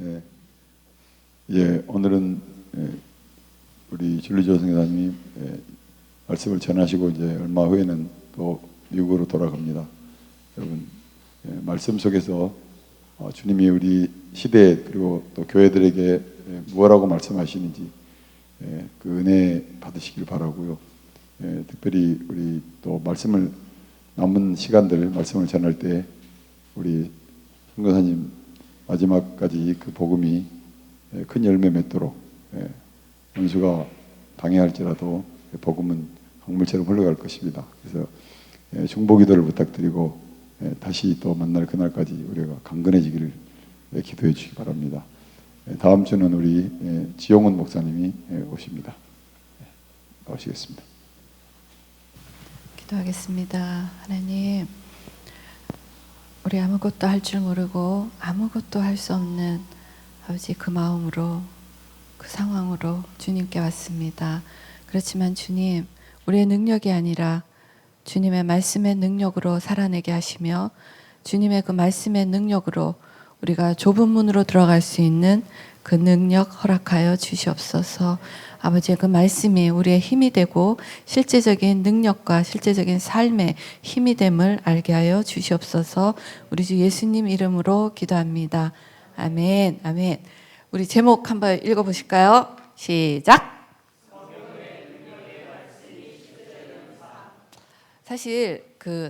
예, 예, 오늘은 우리 줄리조 선교사님이 말씀을 전하시고 이제 얼마 후에는 또 미국으로 돌아갑니다. 여러분, 말씀 속에서 주님이 우리 시대 그리고 또 교회들에게 무엇라고 말씀하시는지 그 은혜 받으시길 바라고요. 특별히 우리 또 말씀을 남은 시간들 말씀을 전할 때 우리 선교사님 마지막까지 그 복음이 큰 열매 맺도록 원수가 방해할지라도 복음은 강물처럼 흘러갈 것입니다. 그래서 중보기도를 부탁드리고 다시 또 만날 그날까지 우리가 강건해지기를 기도해 주시기 바랍니다. 다음 주는 우리 지용훈 목사님이 오십니다. 나오시겠습니다. 기도하겠습니다. 하나님, 우리 아무것도 할 줄 모르고 아무것도 할 수 없는 아버지 그 마음으로 그 상황으로 주님께 왔습니다. 그렇지만 주님, 우리의 능력이 아니라 주님의 말씀의 능력으로 살아내게 하시며 주님의 그 말씀의 능력으로 우리가 좁은 문으로 들어갈 수 있는 그 능력 허락하여 주시옵소서. 아버지의 그 말씀이 우리의 힘이 되고 실제적인 능력과 실제적인 삶의 힘이 됨을 알게 하여 주시옵소서. 우리 주 예수님 이름으로 기도합니다. 아멘. 아멘. 우리 제목 한번 읽어보실까요? 시작. 사실 그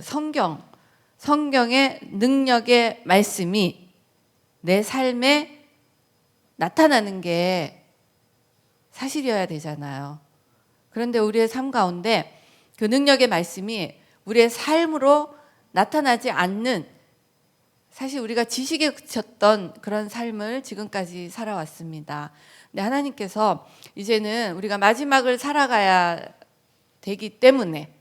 성경의 능력의 말씀이 내 삶에 나타나는 게 사실이어야 되잖아요. 그런데 우리의 삶 가운데 그 능력의 말씀이 우리의 삶으로 나타나지 않는, 사실 우리가 지식에 그쳤던 그런 삶을 지금까지 살아왔습니다. 근데 하나님께서 이제는 우리가 마지막을 살아가야 되기 때문에,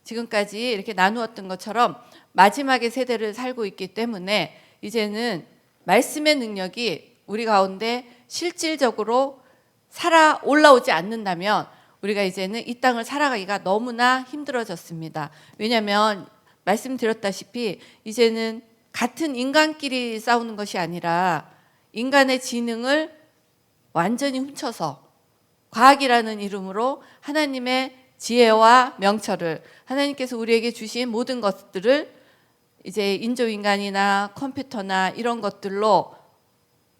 지금까지 이렇게 나누었던 것처럼 마지막의 세대를 살고 있기 때문에 이제는 말씀의 능력이 우리 가운데 실질적으로 살아 올라오지 않는다면 우리가 이제는 이 땅을 살아가기가 너무나 힘들어졌습니다. 왜냐하면 말씀드렸다시피 이제는 같은 인간끼리 싸우는 것이 아니라 인간의 지능을 완전히 훔쳐서 과학이라는 이름으로 하나님의 지혜와 명철을, 하나님께서 우리에게 주신 모든 것들을 이제 인조인간이나 컴퓨터나 이런 것들로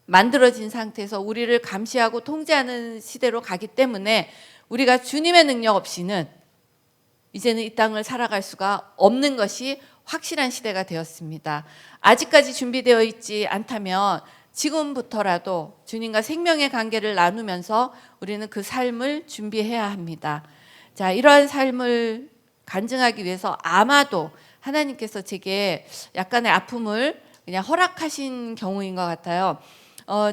만들어진 상태에서 우리를 감시하고 통제하는 시대로 가기 때문에 우리가 주님의 능력 없이는 이제는 이 땅을 살아갈 수가 없는 것이 확실한 시대가 되었습니다. 아직까지 준비되어 있지 않다면 지금부터라도 주님과 생명의 관계를 나누면서 우리는 그 삶을 준비해야 합니다. 자, 이러한 삶을 간증하기 위해서 아마도 하나님께서 제게 약간의 아픔을 그냥 허락하신 경우인 것 같아요.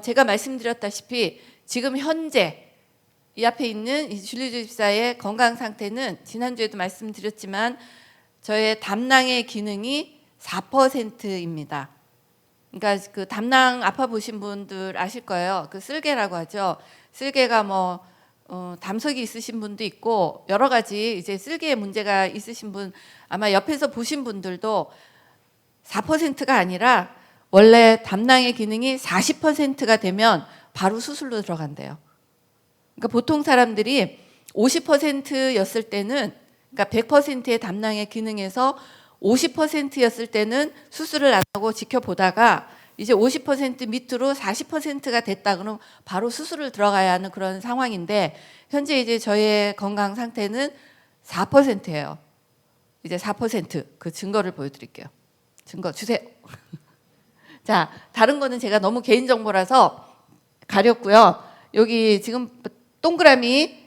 제가 말씀드렸다시피 지금 현재 이 앞에 있는 줄리조 집사의 건강 상태는 지난주에도 말씀드렸지만 저의 담낭의 기능이 4%입니다. 그러니까 그 담낭 아파 보신 분들 아실 거예요. 그 쓸개라고 하죠. 쓸개가 뭐 담석이 있으신 분도 있고 여러 가지 이제 쓸개에 문제가 있으신 분 아마 옆에서 보신 분들도 4%가 아니라 원래 담낭의 기능이 40%가 되면 바로 수술로 들어간대요. 그러니까 보통 사람들이 50%였을 때는, 그러니까 100%의 담낭의 기능에서 50%였을 때는 수술을 안 하고 지켜보다가 이제 50% 밑으로 40%가 됐다 그러면 바로 수술을 들어가야 하는 그런 상황인데, 현재 이제 저의 건강 상태는 4%예요. 이제 4% 그 증거를 보여드릴게요. 증거 주세요. 자, 다른 거는 제가 너무 개인정보라서 가렸고요. 여기 지금 동그라미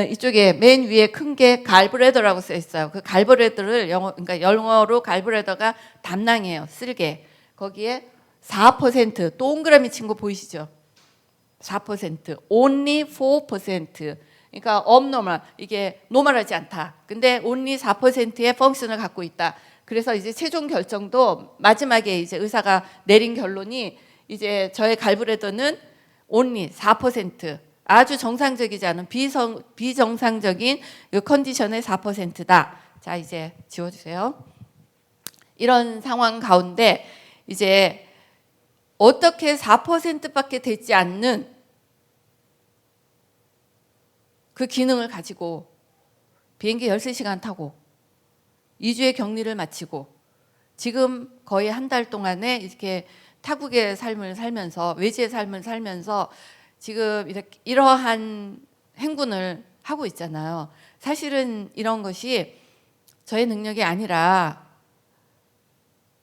이쪽에 맨 위에 큰 게 갈브레더라고 써 있어요. 그 갈브레더를 그러니까 영어로 갈브레더가 담낭이에요. 쓸개. 거기에 4% 동그라미 친 거 보이시죠? 4%, only 4%. 그러니까 abnormal, 이게 노멀하지 않다. 근데 only 4%의 펑션을 갖고 있다. 그래서 이제 최종 결정도 마지막에 이제 의사가 내린 결론이 이제 저의 갈브레더는 only 4%, 아주 정상적이지 않은 비정상적인 그 컨디션의 4%다. 자, 이제 지워주세요. 이런 상황 가운데 이제 어떻게 4%밖에 되지 않는 그 기능을 가지고 비행기 13시간 타고 2주의 격리를 마치고 지금 거의 한 달 동안에 이렇게 타국의 삶을 살면서 외지의 삶을 살면서 지금 이러한 행군을 하고 있잖아요. 사실은 이런 것이 저의 능력이 아니라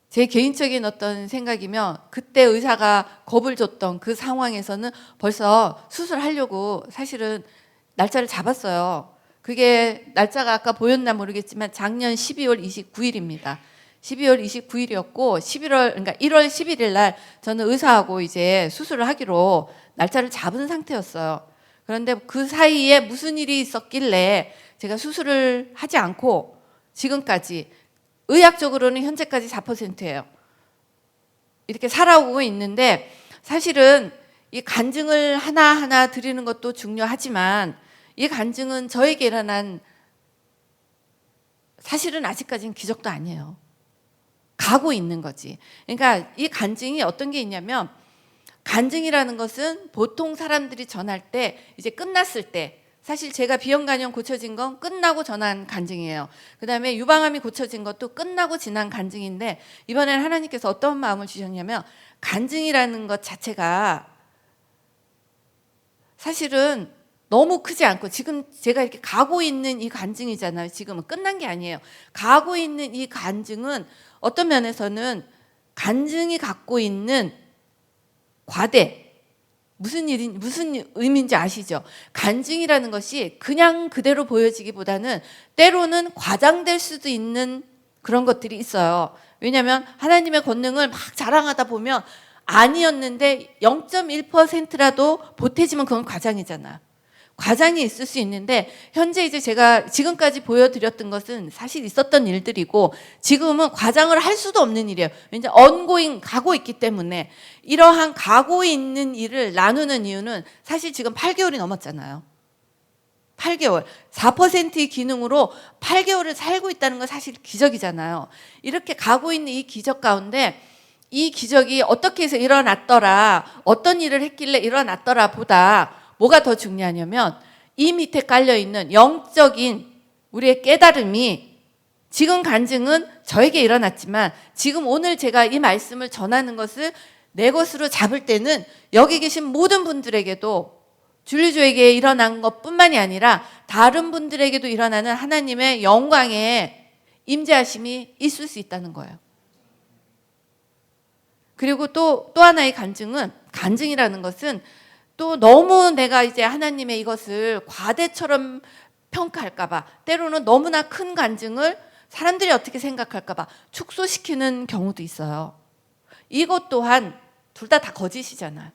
제 개인적인 어떤 생각이면 그때 의사가 겁을 줬던 그 상황에서는 벌써 수술하려고 사실은 날짜를 잡았어요. 그게 날짜가 아까 보였나 모르겠지만 작년 12월 29일입니다. 12월 29일이었고 그러니까 1월 11일 날 저는 의사하고 이제 수술을 하기로 날짜를 잡은 상태였어요. 그런데 그 사이에 무슨 일이 있었길래 제가 수술을 하지 않고 지금까지 의학적으로는 현재까지 4%예요. 이렇게 살아오고 있는데 사실은 이 간증을 하나하나 드리는 것도 중요하지만 이 간증은 저에게 일어난 사실은 아직까지는 기적도 아니에요. 가고 있는 거지. 그러니까 이 간증이 어떤 게 있냐면 간증이라는 것은 보통 사람들이 전할 때 이제 끝났을 때 사실 제가 비형간염 고쳐진 건 끝나고 전한 간증이에요. 그 다음에 유방암이 고쳐진 것도 끝나고 지난 간증인데 이번에는 하나님께서 어떤 마음을 주셨냐면 간증이라는 것 자체가 사실은 너무 크지 않고 지금 제가 이렇게 가고 있는 이 간증이잖아요. 지금은 끝난 게 아니에요. 가고 있는 이 간증은 어떤 면에서는 간증이 갖고 있는 과대, 무슨 의미인지 아시죠? 간증이라는 것이 그냥 그대로 보여지기보다는 때로는 과장될 수도 있는 그런 것들이 있어요. 왜냐하면 하나님의 권능을 막 자랑하다 보면 아니었는데 0.1%라도 보태지면 그건 과장이잖아. 과장이 있을 수 있는데 현재 이제 제가 지금까지 보여드렸던 것은 사실 있었던 일들이고 지금은 과장을 할 수도 없는 일이에요. 왜냐하면 ongoing 가고 있기 때문에 이러한 가고 있는 일을 나누는 이유는 사실 지금 8개월이 넘었잖아요. 8개월. 4%의 기능으로 8개월을 살고 있다는 건 사실 기적이잖아요. 이렇게 가고 있는 이 기적 가운데 이 기적이 어떻게 해서 일어났더라, 어떤 일을 했길래 일어났더라 보다 뭐가 더 중요하냐면 이 밑에 깔려있는 영적인 우리의 깨달음이 지금 간증은 저에게 일어났지만 지금 오늘 제가 이 말씀을 전하는 것을 내 것으로 잡을 때는 여기 계신 모든 분들에게도 줄리조에게 일어난 것뿐만이 아니라 다른 분들에게도 일어나는 하나님의 영광의 임재하심이 있을 수 있다는 거예요. 그리고 또 하나의 간증이라는 것은 또 너무 내가 이제 하나님의 이것을 과대처럼 평가할까봐 때로는 너무나 큰 간증을 사람들이 어떻게 생각할까봐 축소시키는 경우도 있어요. 이것 또한 둘 다 거짓이잖아요.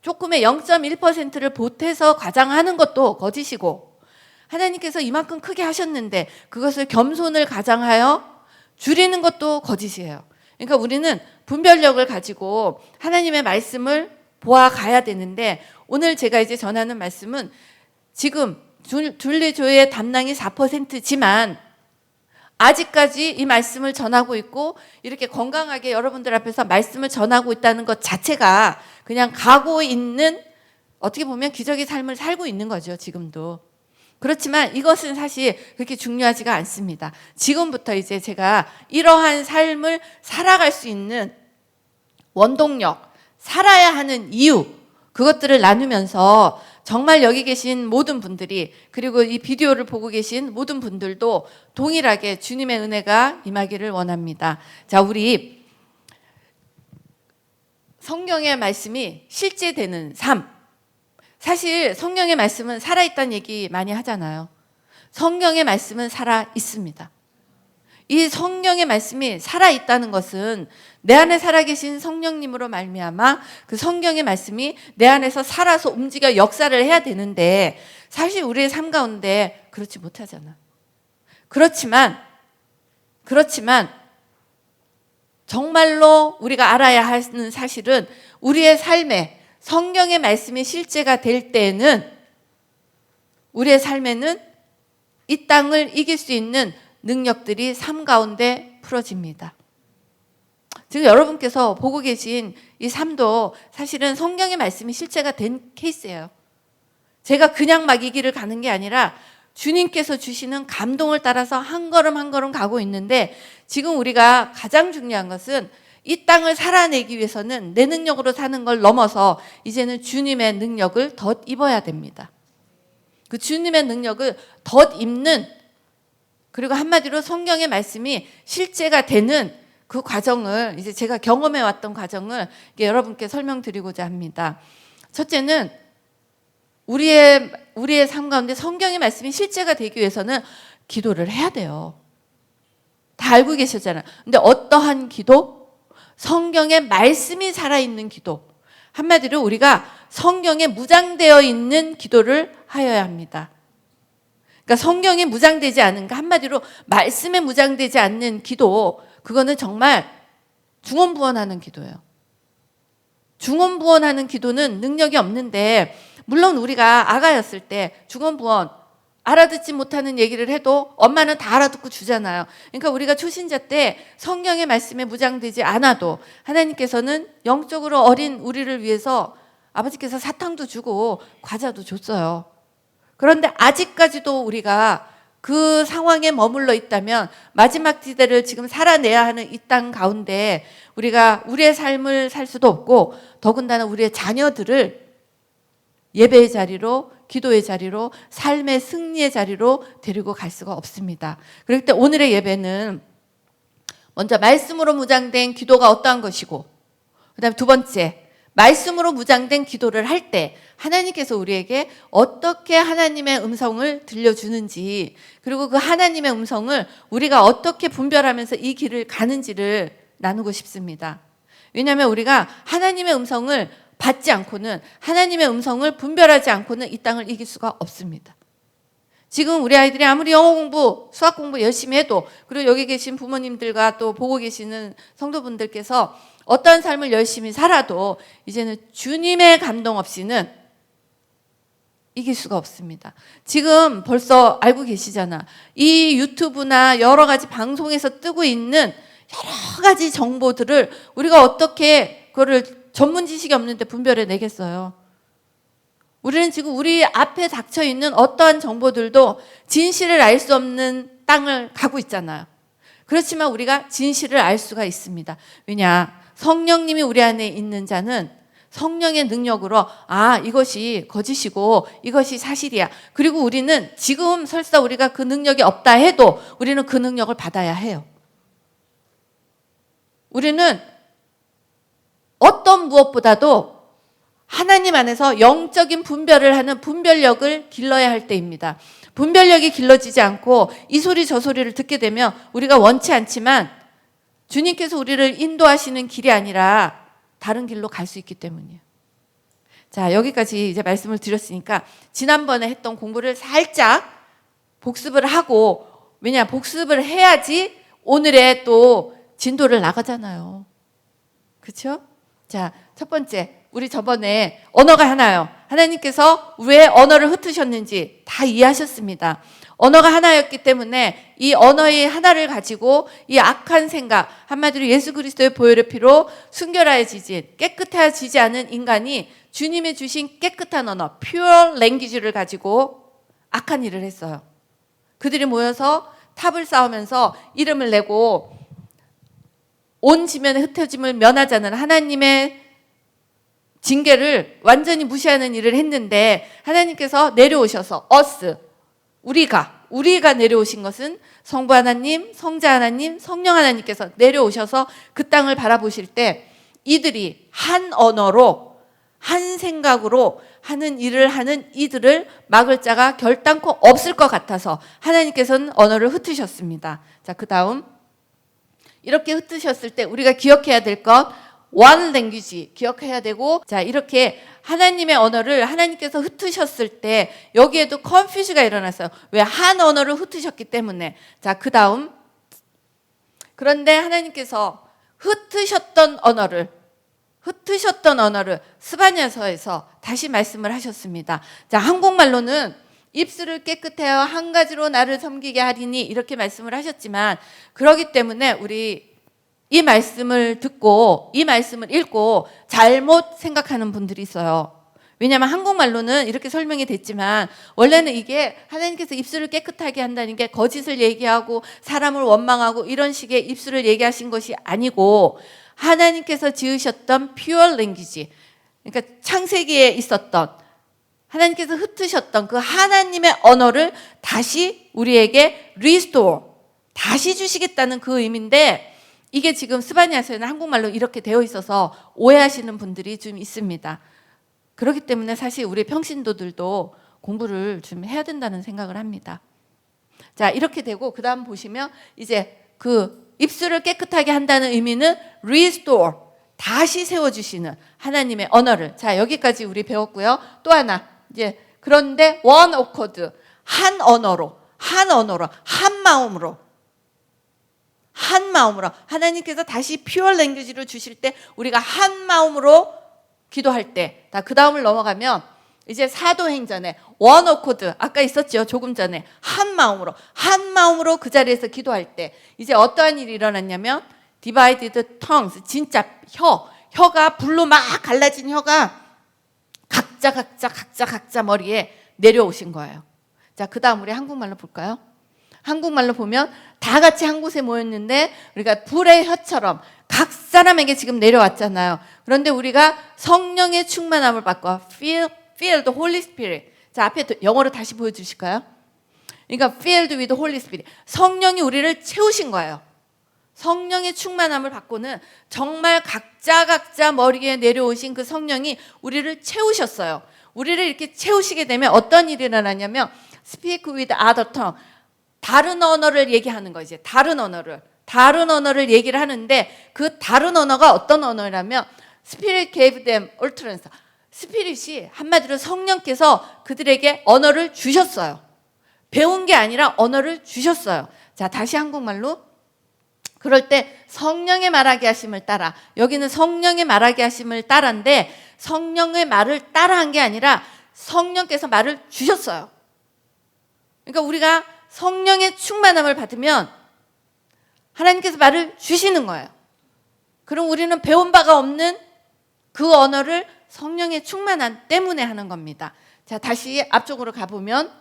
조금의 0.1%를 보태서 과장하는 것도 거짓이고 하나님께서 이만큼 크게 하셨는데 그것을 겸손을 가장하여 줄이는 것도 거짓이에요. 그러니까 우리는 분별력을 가지고 하나님의 말씀을 보아가야 되는데 오늘 제가 이제 전하는 말씀은 지금 둘리조의 담낭이 4%지만 아직까지 이 말씀을 전하고 있고 이렇게 건강하게 여러분들 앞에서 말씀을 전하고 있다는 것 자체가 그냥 가고 있는 어떻게 보면 기적의 삶을 살고 있는 거죠. 지금도. 그렇지만 이것은 사실 그렇게 중요하지가 않습니다. 지금부터 이제 제가 이러한 삶을 살아갈 수 있는 원동력, 살아야 하는 이유, 그것들을 나누면서 정말 여기 계신 모든 분들이 그리고 이 비디오를 보고 계신 모든 분들도 동일하게 주님의 은혜가 임하기를 원합니다. 자, 우리 성경의 말씀이 실제되는 삶. 사실 성경의 말씀은 살아있다는 얘기 많이 하잖아요. 성경의 말씀은 살아 있습니다. 이 성경의 말씀이 살아있다는 것은 내 안에 살아계신 성령님으로 말미암아 그 성경의 말씀이 내 안에서 살아서 움직여 역사를 해야 되는데 사실 우리의 삶 가운데 그렇지 못하잖아. 그렇지만 정말로 우리가 알아야 하는 사실은 우리의 삶에 성경의 말씀이 실제가 될 때에는 우리의 삶에는 이 땅을 이길 수 있는 능력들이 삶 가운데 풀어집니다. 지금 여러분께서 보고 계신 이 삶도 사실은 성경의 말씀이 실제가 된 케이스예요. 제가 그냥 막 이 길을 가는 게 아니라 주님께서 주시는 감동을 따라서 한 걸음 한 걸음 가고 있는데, 지금 우리가 가장 중요한 것은 이 땅을 살아내기 위해서는 내 능력으로 사는 걸 넘어서 이제는 주님의 능력을 덧입어야 됩니다. 그 주님의 능력을 덧입는, 그리고 한마디로 성경의 말씀이 실제가 되는 그 과정을, 이제 제가 경험해 왔던 과정을 여러분께 설명드리고자 합니다. 첫째는 우리의 삶 가운데 성경의 말씀이 실제가 되기 위해서는 기도를 해야 돼요. 다 알고 계셨잖아요. 근데 어떠한 기도? 성경의 말씀이 살아있는 기도. 한마디로 우리가 성경에 무장되어 있는 기도를 하여야 합니다. 그러니까 성경에 무장되지 않은, 한마디로 말씀에 무장되지 않는 기도, 그거는 정말 중언부언하는 기도예요. 중언부언하는 기도는 능력이 없는데, 물론 우리가 아가였을 때 중언부언 알아듣지 못하는 얘기를 해도 엄마는 다 알아듣고 주잖아요. 그러니까 우리가 초신자 때 성경의 말씀에 무장되지 않아도 하나님께서는 영적으로 어린 우리를 위해서 아버지께서 사탕도 주고 과자도 줬어요. 그런데 아직까지도 우리가 그 상황에 머물러 있다면 마지막 시대를 지금 살아내야 하는 이 땅 가운데 우리가 우리의 삶을 살 수도 없고, 더군다나 우리의 자녀들을 예배의 자리로, 기도의 자리로, 삶의 승리의 자리로 데리고 갈 수가 없습니다. 그럴 때 오늘의 예배는 먼저 말씀으로 무장된 기도가 어떠한 것이고, 그 다음에 두 번째, 말씀으로 무장된 기도를 할 때 하나님께서 우리에게 어떻게 하나님의 음성을 들려주는지, 그리고 그 하나님의 음성을 우리가 어떻게 분별하면서 이 길을 가는지를 나누고 싶습니다. 왜냐하면 우리가 하나님의 음성을 받지 않고는, 하나님의 음성을 분별하지 않고는 이 땅을 이길 수가 없습니다. 지금 우리 아이들이 아무리 영어 공부, 수학 공부 열심히 해도, 그리고 여기 계신 부모님들과 또 보고 계시는 성도분들께서 어떤 삶을 열심히 살아도 이제는 주님의 감동 없이는 이길 수가 없습니다. 지금 벌써 알고 계시잖아. 이 유튜브나 여러 가지 방송에서 뜨고 있는 여러 가지 정보들을 우리가 어떻게 그거를 전문 지식이 없는데 분별해 내겠어요? 우리는 지금 우리 앞에 닥쳐 있는 어떠한 정보들도 진실을 알 수 없는 땅을 가고 있잖아요. 그렇지만 우리가 진실을 알 수가 있습니다. 왜냐? 성령님이 우리 안에 있는 자는 성령의 능력으로 이것이 거짓이고 이것이 사실이야. 그리고 우리는 지금 설사 우리가 그 능력이 없다 해도 우리는 그 능력을 받아야 해요. 우리는 어떤 무엇보다도 하나님 안에서 영적인 분별을 하는 분별력을 길러야 할 때입니다. 분별력이 길러지지 않고 이 소리 저 소리를 듣게 되면 우리가 원치 않지만 주님께서 우리를 인도하시는 길이 아니라 다른 길로 갈 수 있기 때문이에요. 자, 여기까지 이제 말씀을 드렸으니까 지난번에 했던 공부를 살짝 복습을 하고, 왜냐, 복습을 해야지 오늘의 또 진도를 나가잖아요. 그렇죠? 자, 첫 번째, 우리 저번에 언어가 하나요. 하나님께서 왜 언어를 흩으셨는지 다 이해하셨습니다. 언어가 하나였기 때문에 이 언어의 하나를 가지고 이 악한 생각, 한마디로 예수 그리스도의 보혈의 피로 순결하여지지, 깨끗해지지 않은 인간이 주님이 주신 깨끗한 언어, pure language를 가지고 악한 일을 했어요. 그들이 모여서 탑을 쌓으면서 이름을 내고 온 지면에 흩어짐을 면하자는 하나님의 징계를 완전히 무시하는 일을 했는데, 하나님께서 내려오셔서 우리가 내려오신 것은 성부 하나님, 성자 하나님, 성령 하나님께서 내려오셔서 그 땅을 바라보실 때 이들이 한 언어로 한 생각으로 하는 일을 하는 이들을 막을 자가 결단코 없을 것 같아서 하나님께서는 언어를 흩으셨습니다. 자, 그 다음 이렇게 흩으셨을 때 우리가 기억해야 될 것, one language 기억해야 되고, 자, 이렇게 하나님의 언어를 하나님께서 흩으셨을 때 여기에도 컨퓨즈가 일어났어요. 왜? 한 언어를 흩으셨기 때문에. 자, 그 다음, 그런데 하나님께서 흩으셨던 언어를 스바냐서에서 다시 말씀을 하셨습니다. 자, 한국말로는 입술을 깨끗하여 한 가지로 나를 섬기게 하리니 이렇게 말씀을 하셨지만, 그러기 때문에 우리 이 말씀을 듣고 이 말씀을 읽고 잘못 생각하는 분들이 있어요. 왜냐하면 한국말로는 이렇게 설명이 됐지만 원래는 이게 하나님께서 입술을 깨끗하게 한다는 게 거짓을 얘기하고 사람을 원망하고 이런 식의 입술을 얘기하신 것이 아니고 하나님께서 지으셨던 pure language, 그러니까 창세기에 있었던 하나님께서 흩으셨던 그 하나님의 언어를 다시 우리에게 restore, 다시 주시겠다는 그 의미인데 이게 지금 스바냐서에는 한국말로 이렇게 되어 있어서 오해하시는 분들이 좀 있습니다. 그렇기 때문에 사실 우리 평신도들도 공부를 좀 해야 된다는 생각을 합니다. 자, 이렇게 되고 그 다음 보시면 이제 그 입술을 깨끗하게 한다는 의미는 restore, 다시 세워주시는 하나님의 언어를. 자, 여기까지 우리 배웠고요. 또 하나 이제 그런데 one accord, 한 언어로 한 마음으로 하나님께서 다시 pure language를 주실 때 우리가 한 마음으로 기도할 때, 그 다음을 넘어가면 이제 사도행전에 one accord, 아까 있었죠, 조금 전에 한 마음으로 그 자리에서 기도할 때 이제 어떠한 일이 일어났냐면 divided tongues, 진짜 혀가 불로 막 갈라진 혀가 각자 머리에 내려오신 거예요. 자, 그 다음 우리 한국말로 볼까요? 한국말로 보면 다 같이 한 곳에 모였는데 우리가 불의 혀처럼 각 사람에게 지금 내려왔잖아요. 그런데 우리가 성령의 충만함을 받고 feel the Holy Spirit. 자, 앞에 영어로 다시 보여주실까요? 그러니까 filled with Holy Spirit. 성령이 우리를 채우신 거예요. 성령의 충만함을 받고는 정말 각자 머리에 내려오신 그 성령이 우리를 채우셨어요. 우리를 이렇게 채우시게 되면 어떤 일이 일어나냐면 speak with other tongue, 다른 언어를 얘기하는 거. 이제 다른 언어를 얘기를 하는데 그 다른 언어가 어떤 언어라면 Spirit gave them utterance. 스피릿이 한마디로 성령께서 그들에게 언어를 주셨어요. 배운 게 아니라 언어를 주셨어요. 자, 다시 한국말로. 그럴 때 성령의 말하게 하심을 따라, 여기는 성령의 말하게 하심을 따라인데 성령의 말을 따라한 게 아니라 성령께서 말을 주셨어요. 그러니까 우리가 성령의 충만함을 받으면 하나님께서 말을 주시는 거예요. 그럼 우리는 배운 바가 없는 그 언어를 성령의 충만함 때문에 하는 겁니다. 자, 다시 앞쪽으로 가보면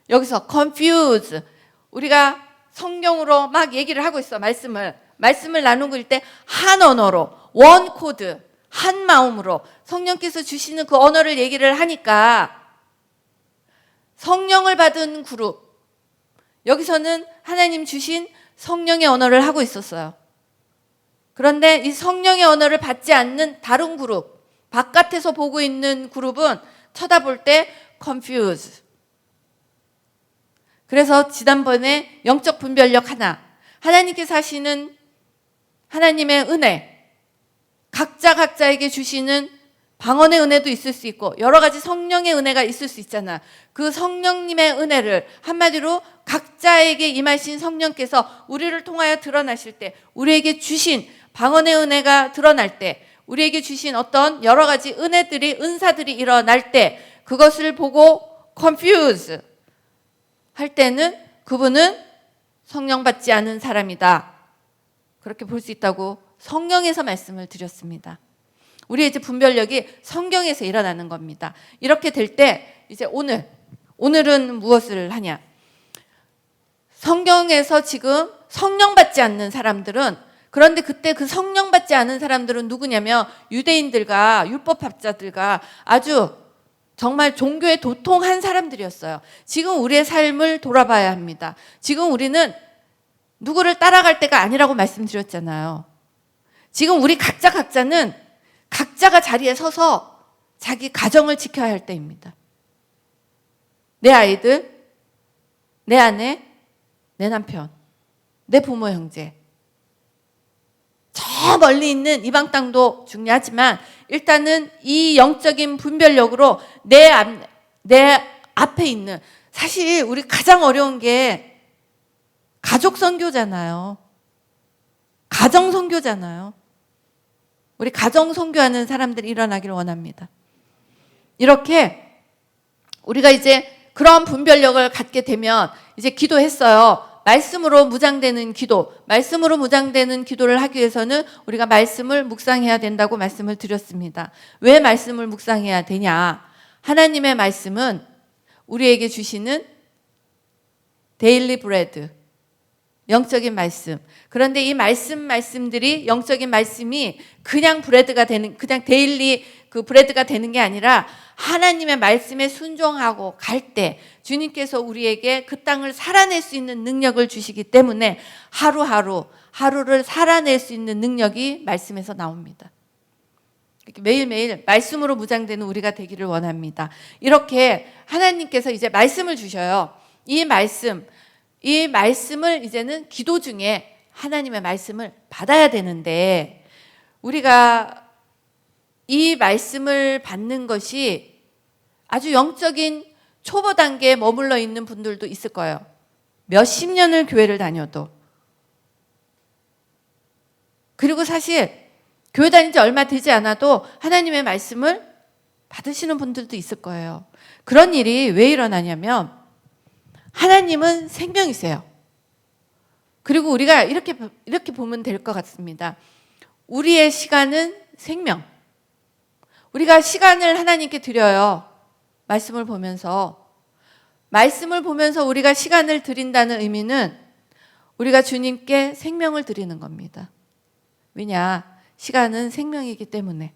여기서 confuse, 우리가 성경으로 막 얘기를 하고 있어. 말씀을 나누고 있을 때 한 언어로 one code, 한 마음으로 성령께서 주시는 그 언어를 얘기를 하니까 성령을 받은 그룹, 여기서는 하나님 주신 성령의 언어를 하고 있었어요. 그런데 이 성령의 언어를 받지 않는 다른 그룹, 바깥에서 보고 있는 그룹은 쳐다볼 때 confuse. 그래서 지난번에 영적 분별력 하나, 하나님께서 하시는 하나님의 은혜, 각자에게 주시는 방언의 은혜도 있을 수 있고 여러 가지 성령의 은혜가 있을 수 있잖아. 그 성령님의 은혜를 한마디로 각자에게 임하신 성령께서 우리를 통하여 드러나실 때, 우리에게 주신 방언의 은혜가 드러날 때, 우리에게 주신 어떤 여러 가지 은사들이 일어날 때 그것을 보고 confuse 할 때는 그분은 성령 받지 않은 사람이다. 그렇게 볼 수 있다고 성경에서 말씀을 드렸습니다. 우리의 이제 분별력이 성경에서 일어나는 겁니다. 이렇게 될 때 이제 오늘은 무엇을 하냐? 성경에서 지금 성령 받지 않는 사람들은, 그런데 그때 그 성령 받지 않은 사람들은 누구냐면 유대인들과 율법학자들과 아주 정말 종교에 도통한 사람들이었어요. 지금 우리의 삶을 돌아봐야 합니다. 지금 우리는 누구를 따라갈 때가 아니라고 말씀드렸잖아요. 지금 우리 각자는 각자가 자리에 서서 자기 가정을 지켜야 할 때입니다. 내 아이들, 내 아내, 내 남편, 내 부모 형제, 저 멀리 있는 이방 땅도 중요하지만 일단은 이 영적인 분별력으로 내 앞에 있는, 사실 우리 가장 어려운 게 가족 선교잖아요. 가정 선교잖아요. 우리 가정 선교하는 사람들이 일어나기를 원합니다. 이렇게 우리가 이제 그런 분별력을 갖게 되면 이제 기도했어요. 말씀으로 무장되는 기도, 말씀으로 무장되는 기도를 하기 위해서는 우리가 말씀을 묵상해야 된다고 말씀을 드렸습니다. 왜 말씀을 묵상해야 되냐? 하나님의 말씀은 우리에게 주시는 데일리 브레드, 영적인 말씀. 그런데 이 말씀들이 영적인 말씀이 그냥 브레드가 되는, 그냥 데일리 그 브레드가 되는 게 아니라 하나님의 말씀에 순종하고 갈 때 주님께서 우리에게 그 땅을 살아낼 수 있는 능력을 주시기 때문에 하루를 살아낼 수 있는 능력이 말씀에서 나옵니다. 이렇게 매일매일 말씀으로 무장되는 우리가 되기를 원합니다. 이렇게 하나님께서 이제 말씀을 주셔요. 이 말씀을 이제는 기도 중에 하나님의 말씀을 받아야 되는데, 우리가 이 말씀을 받는 것이 아주 영적인 초보 단계에 머물러 있는 분들도 있을 거예요. 몇십 년을 교회를 다녀도. 그리고 사실 교회 다닌 지 얼마 되지 않아도 하나님의 말씀을 받으시는 분들도 있을 거예요. 그런 일이 왜 일어나냐면, 하나님은 생명이세요. 그리고 우리가 이렇게 보면 될 것 같습니다. 우리의 시간은 생명. 우리가 시간을 하나님께 드려요. 말씀을 보면서 우리가 시간을 드린다는 의미는 우리가 주님께 생명을 드리는 겁니다. 왜냐? 시간은 생명이기 때문에.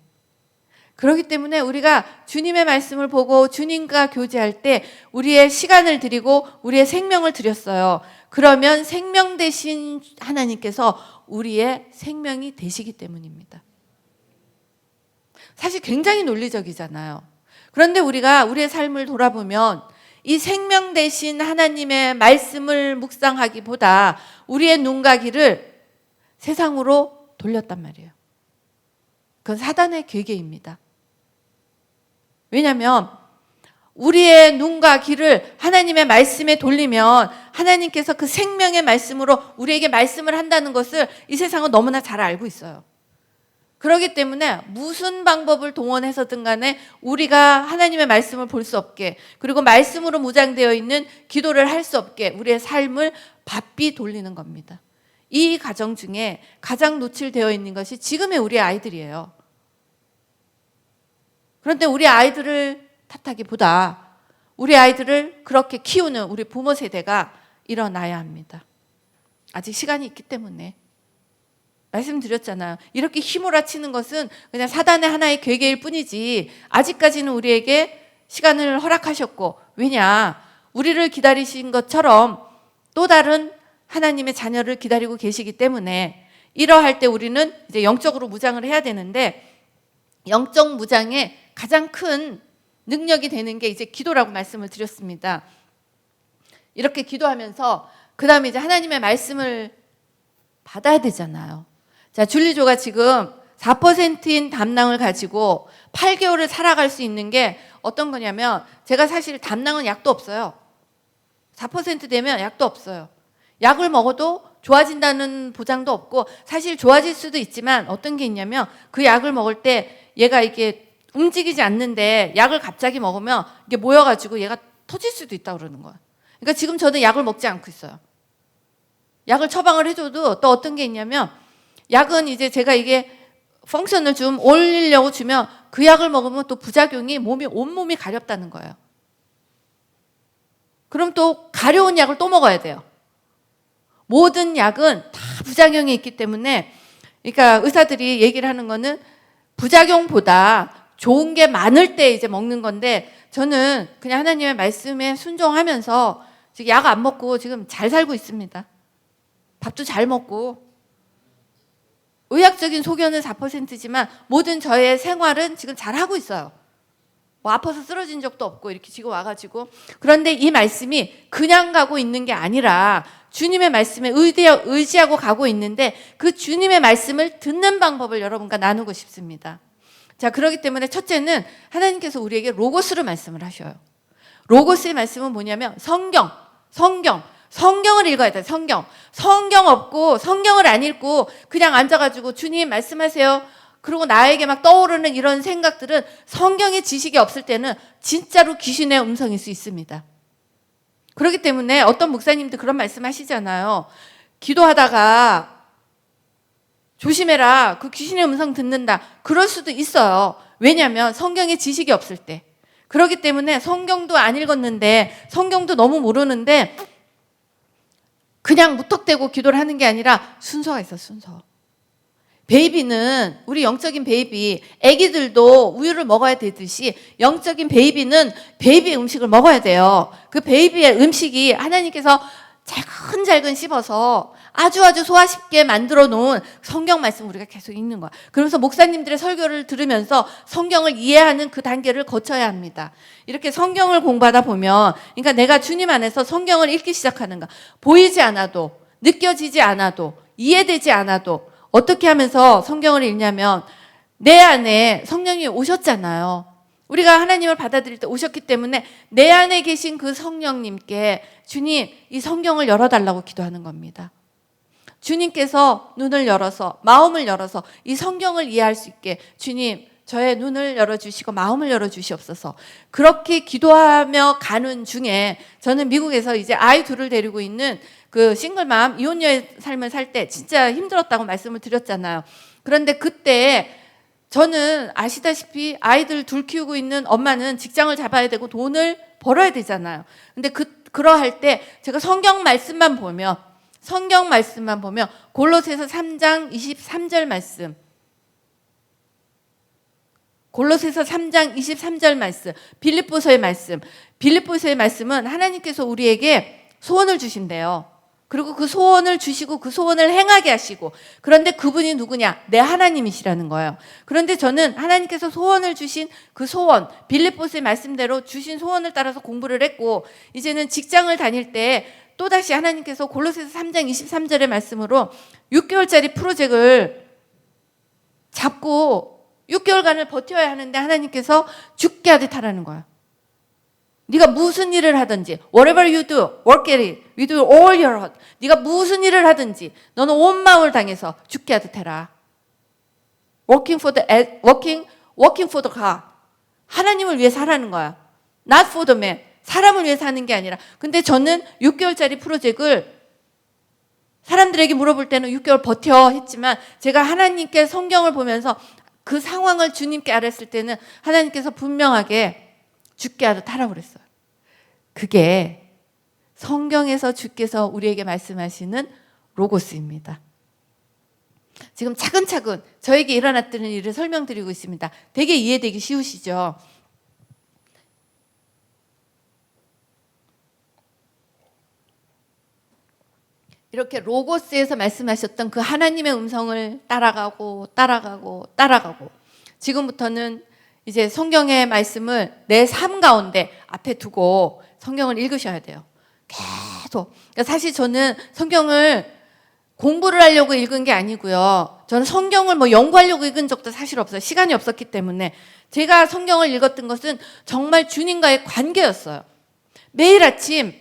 그렇기 때문에 우리가 주님의 말씀을 보고 주님과 교제할 때 우리의 시간을 드리고 우리의 생명을 드렸어요. 그러면 생명 되신 하나님께서 우리의 생명이 되시기 때문입니다. 사실 굉장히 논리적이잖아요. 그런데 우리가 우리의 삶을 돌아보면 이 생명 되신 하나님의 말씀을 묵상하기보다 우리의 눈과 귀를 세상으로 돌렸단 말이에요. 그건 사단의 계계입니다. 왜냐하면 우리의 눈과 귀를 하나님의 말씀에 돌리면 하나님께서 그 생명의 말씀으로 우리에게 말씀을 한다는 것을 이 세상은 너무나 잘 알고 있어요. 그렇기 때문에 무슨 방법을 동원해서든 간에 우리가 하나님의 말씀을 볼 수 없게, 그리고 말씀으로 무장되어 있는 기도를 할 수 없게 우리의 삶을 바삐 돌리는 겁니다. 이 가정 중에 가장 노출되어 있는 것이 지금의 우리 아이들이에요. 그런데 우리 아이들을 탓하기보다 우리 아이들을 그렇게 키우는 우리 부모 세대가 일어나야 합니다. 아직 시간이 있기 때문에. 말씀드렸잖아요. 이렇게 휘몰아치는 것은 그냥 사단의 하나의 괴계일 뿐이지 아직까지는 우리에게 시간을 허락하셨고, 왜냐? 우리를 기다리신 것처럼 또 다른 하나님의 자녀를 기다리고 계시기 때문에 이러할 때 우리는 이제 영적으로 무장을 해야 되는데, 영적 무장의 가장 큰 능력이 되는 게 이제 기도라고 말씀을 드렸습니다. 이렇게 기도하면서 그 다음에 이제 하나님의 말씀을 받아야 되잖아요. 자, 줄리조가 지금 4%인 담낭을 가지고 8개월을 살아갈 수 있는 게 어떤 거냐면, 제가 사실 담낭은 약도 없어요. 4% 되면 약도 없어요. 약을 먹어도 좋아진다는 보장도 없고, 사실 좋아질 수도 있지만 어떤 게 있냐면, 그 약을 먹을 때 얘가 이게 움직이지 않는데 약을 갑자기 먹으면 이게 모여가지고 얘가 터질 수도 있다고 그러는 거야. 그러니까 지금 저는 약을 먹지 않고 있어요. 약을 처방을 해줘도 또 어떤 게 있냐면, 약은 이제 제가 이게 펑션을 좀 올리려고 주면 그 약을 먹으면 또 부작용이 온몸이 가렵다는 거예요. 그럼 또 가려운 약을 또 먹어야 돼요. 모든 약은 다 부작용이 있기 때문에, 그러니까 의사들이 얘기를 하는 거는 부작용보다 좋은 게 많을 때 이제 먹는 건데, 저는 그냥 하나님의 말씀에 순종하면서 지금 약 안 먹고 지금 잘 살고 있습니다. 밥도 잘 먹고. 의학적인 소견은 4%지만 모든 저의 생활은 지금 잘하고 있어요. 뭐 아파서 쓰러진 적도 없고 이렇게 지금 와가지고. 그런데 이 말씀이 그냥 가고 있는 게 아니라 주님의 말씀에 의지하고 가고 있는데, 그 주님의 말씀을 듣는 방법을 여러분과 나누고 싶습니다. 자, 그렇기 때문에 첫째는 하나님께서 우리에게 로고스로 말씀을 하셔요. 로고스의 말씀은 뭐냐면 성경을 읽어야 돼. 성경 없고, 성경을 안 읽고 그냥 앉아가지고 주님 말씀하세요, 그리고 나에게 막 떠오르는 이런 생각들은, 성경의 지식이 없을 때는 진짜로 귀신의 음성일 수 있습니다. 그렇기 때문에 어떤 목사님도 그런 말씀 하시잖아요. 기도하다가 조심해라. 그 귀신의 음성 듣는다. 그럴 수도 있어요. 왜냐하면 성경에 지식이 없을 때. 그렇기 때문에 성경도 안 읽었는데, 성경도 너무 모르는데 그냥 무턱대고 기도를 하는 게 아니라 순서가 있어, 순서. 베이비는, 우리 영적인 베이비, 아기들도 우유를 먹어야 되듯이 영적인 베이비는 베이비의 음식을 먹어야 돼요. 그 베이비의 음식이 하나님께서 잘근잘근 씹어서 아주 소화 쉽게 만들어 놓은 성경 말씀 우리가 계속 읽는 거야. 그러면서 목사님들의 설교를 들으면서 성경을 이해하는 그 단계를 거쳐야 합니다. 이렇게 성경을 공부하다 보면, 그러니까 내가 주님 안에서 성경을 읽기 시작하는가. 보이지 않아도, 느껴지지 않아도, 이해되지 않아도 어떻게 하면서 성경을 읽냐면, 내 안에 성령이 오셨잖아요. 우리가 하나님을 받아들일 때 오셨기 때문에 내 안에 계신 그 성령님께 주님, 이 성경을 열어달라고 기도하는 겁니다. 주님께서 눈을 열어서, 마음을 열어서 이 성경을 이해할 수 있게 주님, 저의 눈을 열어주시고 마음을 열어주시옵소서. 그렇게 기도하며 가는 중에, 저는 미국에서 이제 아이 둘을 데리고 있는 그 싱글맘, 이혼녀의 삶을 살 때 진짜 힘들었다고 말씀을 드렸잖아요. 그런데 그때 저는 아시다시피 아이들 둘 키우고 있는 엄마는 직장을 잡아야 되고 돈을 벌어야 되잖아요. 근데 그러할 때 제가 성경 말씀만 보면 골로새서 3장 23절 말씀, 골로새서 3장 23절 말씀, 빌립보서의 말씀은 하나님께서 우리에게 소원을 주신대요. 그리고 그 소원을 주시고 그 소원을 행하게 하시고, 그런데 그분이 누구냐? 내 하나님이시라는 거예요. 그런데 저는 하나님께서 소원을 주신 그 소원, 빌립보서의 말씀대로 주신 소원을 따라서 공부를 했고, 이제는 직장을 다닐 때 또다시 하나님께서 골로새서 3장 23절의 말씀으로 6개월짜리 프로젝트를 잡고 6개월간을 버텨야 하는데 하나님께서 죽게 하듯 하라는 거예요. 네가 무슨 일을 하든지, whatever you do, work at it with all your heart. 네가 무슨 일을 하든지 너는 온 마음을 당해서 죽게 하듯 해라. working for the God. 하나님을 위해서 하라는 거야. not for the man. 사람을 위해서 하는 게 아니라. 근데 저는 6개월짜리 프로젝트를 사람들에게 물어볼 때는 6개월 버텨 했지만, 제가 하나님께 성경을 보면서 그 상황을 주님께 알았을 때는 하나님께서 분명하게 죽게 하듯 하라고 그랬어요. 그게 성경에서 주께서 우리에게 말씀하시는 로고스입니다. 지금 차근차근 저에게 일어났던 일을 설명드리고 있습니다. 되게 이해되기 쉬우시죠? 이렇게 로고스에서 말씀하셨던 그 하나님의 음성을 따라가고 지금부터는 이제 성경의 말씀을 내 삶 가운데 앞에 두고 성경을 읽으셔야 돼요. 계속. 그러니까 사실 저는 성경을 공부를 하려고 읽은 게 아니고요. 저는 성경을 연구하려고 읽은 적도 사실 없어요. 시간이 없었기 때문에. 제가 성경을 읽었던 것은 정말 주님과의 관계였어요. 매일 아침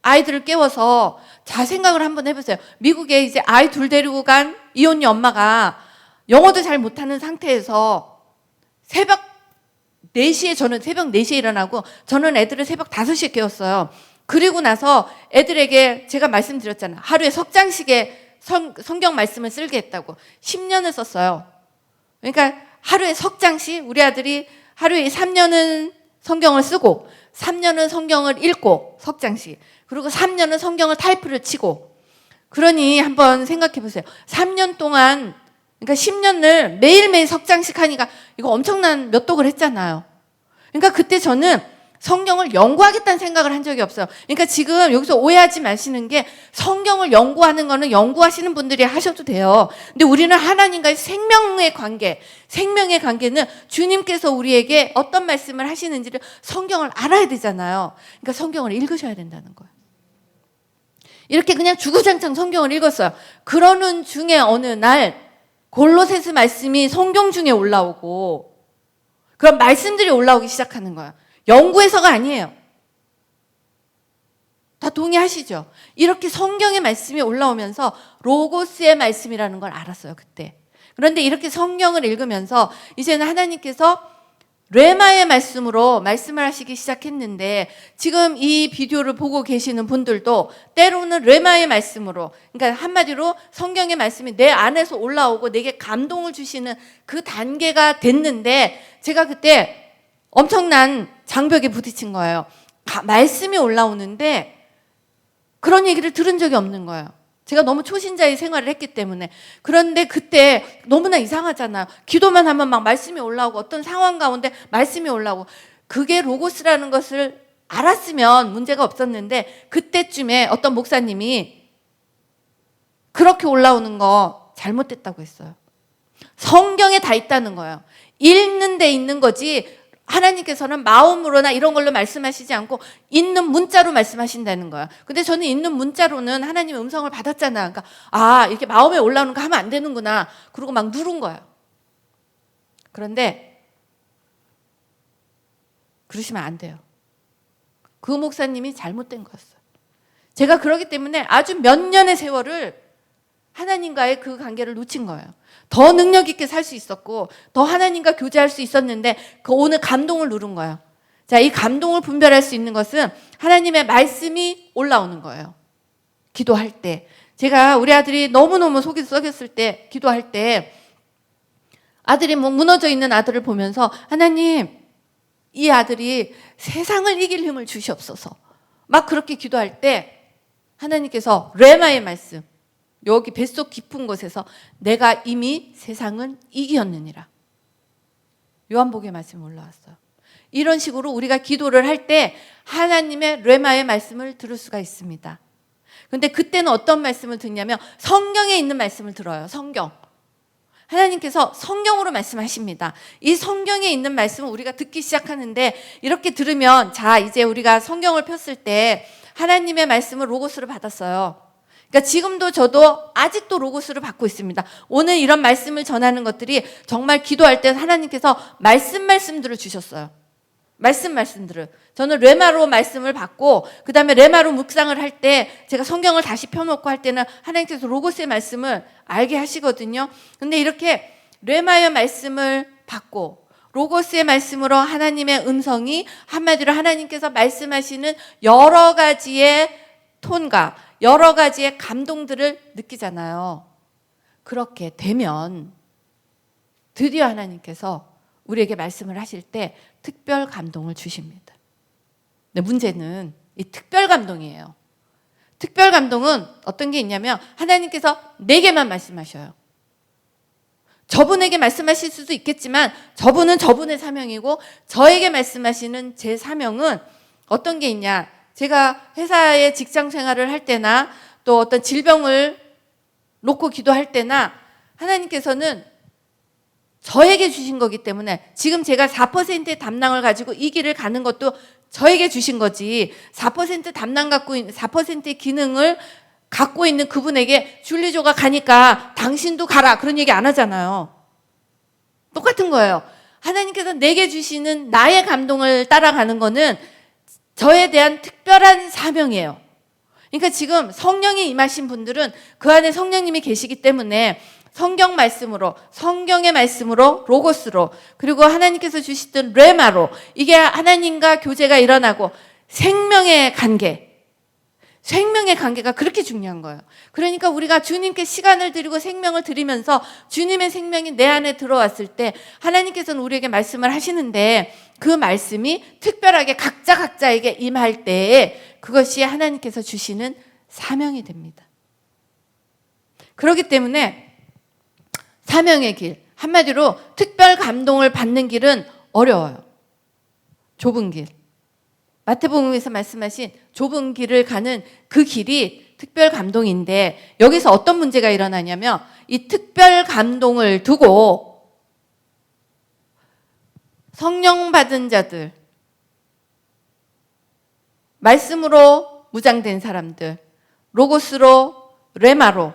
아이들을 깨워서 자, 생각을 한번 해보세요. 미국에 이제 아이 둘 데리고 간 이혼녀 엄마가 영어도 잘 못하는 상태에서 새벽 4시에, 저는 새벽 4시에 일어나고 저는 애들을 새벽 5시에 깨웠어요. 그리고 나서 애들에게 제가 말씀드렸잖아요. 하루에 석 장씩의 성경 말씀을 쓸게 했다고. 10년을 썼어요. 그러니까 하루에 석 장씩, 우리 아들이 하루에 3년은 성경을 쓰고 3년은 성경을 읽고 석 장씩, 그리고 3년은 성경을 타이프를 치고. 그러니 한번 생각해 보세요. 3년 동안, 그러니까 10년을 매일매일 석 장씩 하니까 이거 엄청난 몇 독을 했잖아요. 그러니까 그때 저는 성경을 연구하겠다는 생각을 한 적이 없어요. 그러니까 지금 여기서 오해하지 마시는 게, 성경을 연구하는 거는 연구하시는 분들이 하셔도 돼요. 근데 우리는 하나님과의 생명의 관계는 주님께서 우리에게 어떤 말씀을 하시는지를 성경을 알아야 되잖아요. 그러니까 성경을 읽으셔야 된다는 거예요. 이렇게 그냥 주구장창 성경을 읽었어요. 그러는 중에 어느 날 골로새서 말씀이 성경 중에 올라오고, 그런 말씀들이 올라오기 시작하는 거예요. 연구해서가 아니에요. 다 동의하시죠? 이렇게 성경의 말씀이 올라오면서 로고스의 말씀이라는 걸 알았어요, 그때. 그런데 이렇게 성경을 읽으면서 이제는 하나님께서 레마의 말씀으로 말씀을 하시기 시작했는데 지금 이 비디오를 보고 계시는 분들도 때로는 레마의 말씀으로, 그러니까 한마디로 성경의 말씀이 내 안에서 올라오고 내게 감동을 주시는 그 단계가 됐는데 제가 그때 엄청난 장벽에 부딪힌 거예요. 말씀이 올라오는데 그런 얘기를 들은 적이 없는 거예요. 제가 너무 초신자의 생활을 했기 때문에. 그런데 그때 너무나 이상하잖아요. 기도만 하면 막 말씀이 올라오고 어떤 상황 가운데 말씀이 올라오고, 그게 로고스라는 것을 알았으면 문제가 없었는데 그때쯤에 어떤 목사님이 그렇게 올라오는 거 잘못됐다고 했어요. 성경에 다 있다는 거예요. 읽는 데 있는 거지 하나님께서는 마음으로나 이런 걸로 말씀하시지 않고 있는 문자로 말씀하신다는 거야. 근데 저는 있는 문자로는 하나님의 음성을 받았잖아. 그러니까 이렇게 마음에 올라오는 거 하면 안 되는구나. 그러고 막 누른 거야. 그런데 그러시면 안 돼요. 그 목사님이 잘못된 거였어요. 제가 그러기 때문에 아주 몇 년의 세월을 하나님과의 그 관계를 놓친 거예요. 더 능력 있게 살 수 있었고 더 하나님과 교제할 수 있었는데 그 오늘 감동을 누른 거예요. 자, 이 감동을 분별할 수 있는 것은 하나님의 말씀이 올라오는 거예요. 기도할 때. 제가 우리 아들이 너무너무 속이 썩였을 때, 기도할 때 아들이 무너져 있는 아들을 보면서 하나님, 이 아들이 세상을 이길 힘을 주시옵소서. 막 그렇게 기도할 때 하나님께서 레마의 말씀, 여기 뱃속 깊은 곳에서 내가 이미 세상은 이기었느니라. 요한복음의 말씀이 올라왔어요. 이런 식으로 우리가 기도를 할 때 하나님의 레마의 말씀을 들을 수가 있습니다. 그런데 그때는 어떤 말씀을 듣냐면 성경에 있는 말씀을 들어요. 성경. 하나님께서 성경으로 말씀하십니다. 이 성경에 있는 말씀을 우리가 듣기 시작하는데 이렇게 들으면, 자, 이제 우리가 성경을 폈을 때 하나님의 말씀을 로고스로 받았어요. 그러니까 지금도 저도 아직도 로고스를 받고 있습니다. 오늘 이런 말씀을 전하는 것들이 정말 기도할 때 하나님께서 말씀들을 주셨어요. 말씀들을. 저는 레마로 말씀을 받고 그 다음에 레마로 묵상을 할 때 제가 성경을 다시 펴놓고 할 때는 하나님께서 로고스의 말씀을 알게 하시거든요. 근데 이렇게 레마의 말씀을 받고 로고스의 말씀으로 하나님의 음성이, 한마디로 하나님께서 말씀하시는 여러 가지의 톤과 여러 가지의 감동들을 느끼잖아요. 그렇게 되면 드디어 하나님께서 우리에게 말씀을 하실 때 특별 감동을 주십니다. 근데 문제는 이 특별 감동이에요. 특별 감동은 어떤 게 있냐면 하나님께서 내게만 말씀하셔요. 저분에게 말씀하실 수도 있겠지만 저분은 저분의 사명이고 저에게 말씀하시는 제 사명은 어떤 게 있냐. 제가 회사에 직장 생활을 할 때나 또 어떤 질병을 놓고 기도할 때나 하나님께서는 저에게 주신 거기 때문에 지금 제가 4%의 담낭을 가지고 이 길을 가는 것도 저에게 주신 거지, 4% 담낭 갖고 있는 4%의 기능을 갖고 있는 그분에게 줄리조가 가니까 당신도 가라 그런 얘기 안 하잖아요. 똑같은 거예요. 하나님께서 내게 주시는 나의 감동을 따라가는 거는 저에 대한 특별한 사명이에요. 그러니까 지금 성령이 임하신 분들은 그 안에 성령님이 계시기 때문에 성경 말씀으로, 성경의 말씀으로, 로고스로, 그리고 하나님께서 주시던 레마로 이게 하나님과 교제가 일어나고 생명의 관계가 그렇게 중요한 거예요. 그러니까 우리가 주님께 시간을 드리고 생명을 드리면서 주님의 생명이 내 안에 들어왔을 때 하나님께서는 우리에게 말씀을 하시는데 그 말씀이 특별하게 각자에게 임할 때에 그것이 하나님께서 주시는 사명이 됩니다. 그렇기 때문에 사명의 길, 한마디로 특별 감동을 받는 길은 어려워요. 좁은 길. 마태복음에서 말씀하신 좁은 길을 가는 그 길이 특별 감동인데 여기서 어떤 문제가 일어나냐면 이 특별 감동을 두고 성령 받은 자들, 말씀으로 무장된 사람들, 로고스로, 레마로,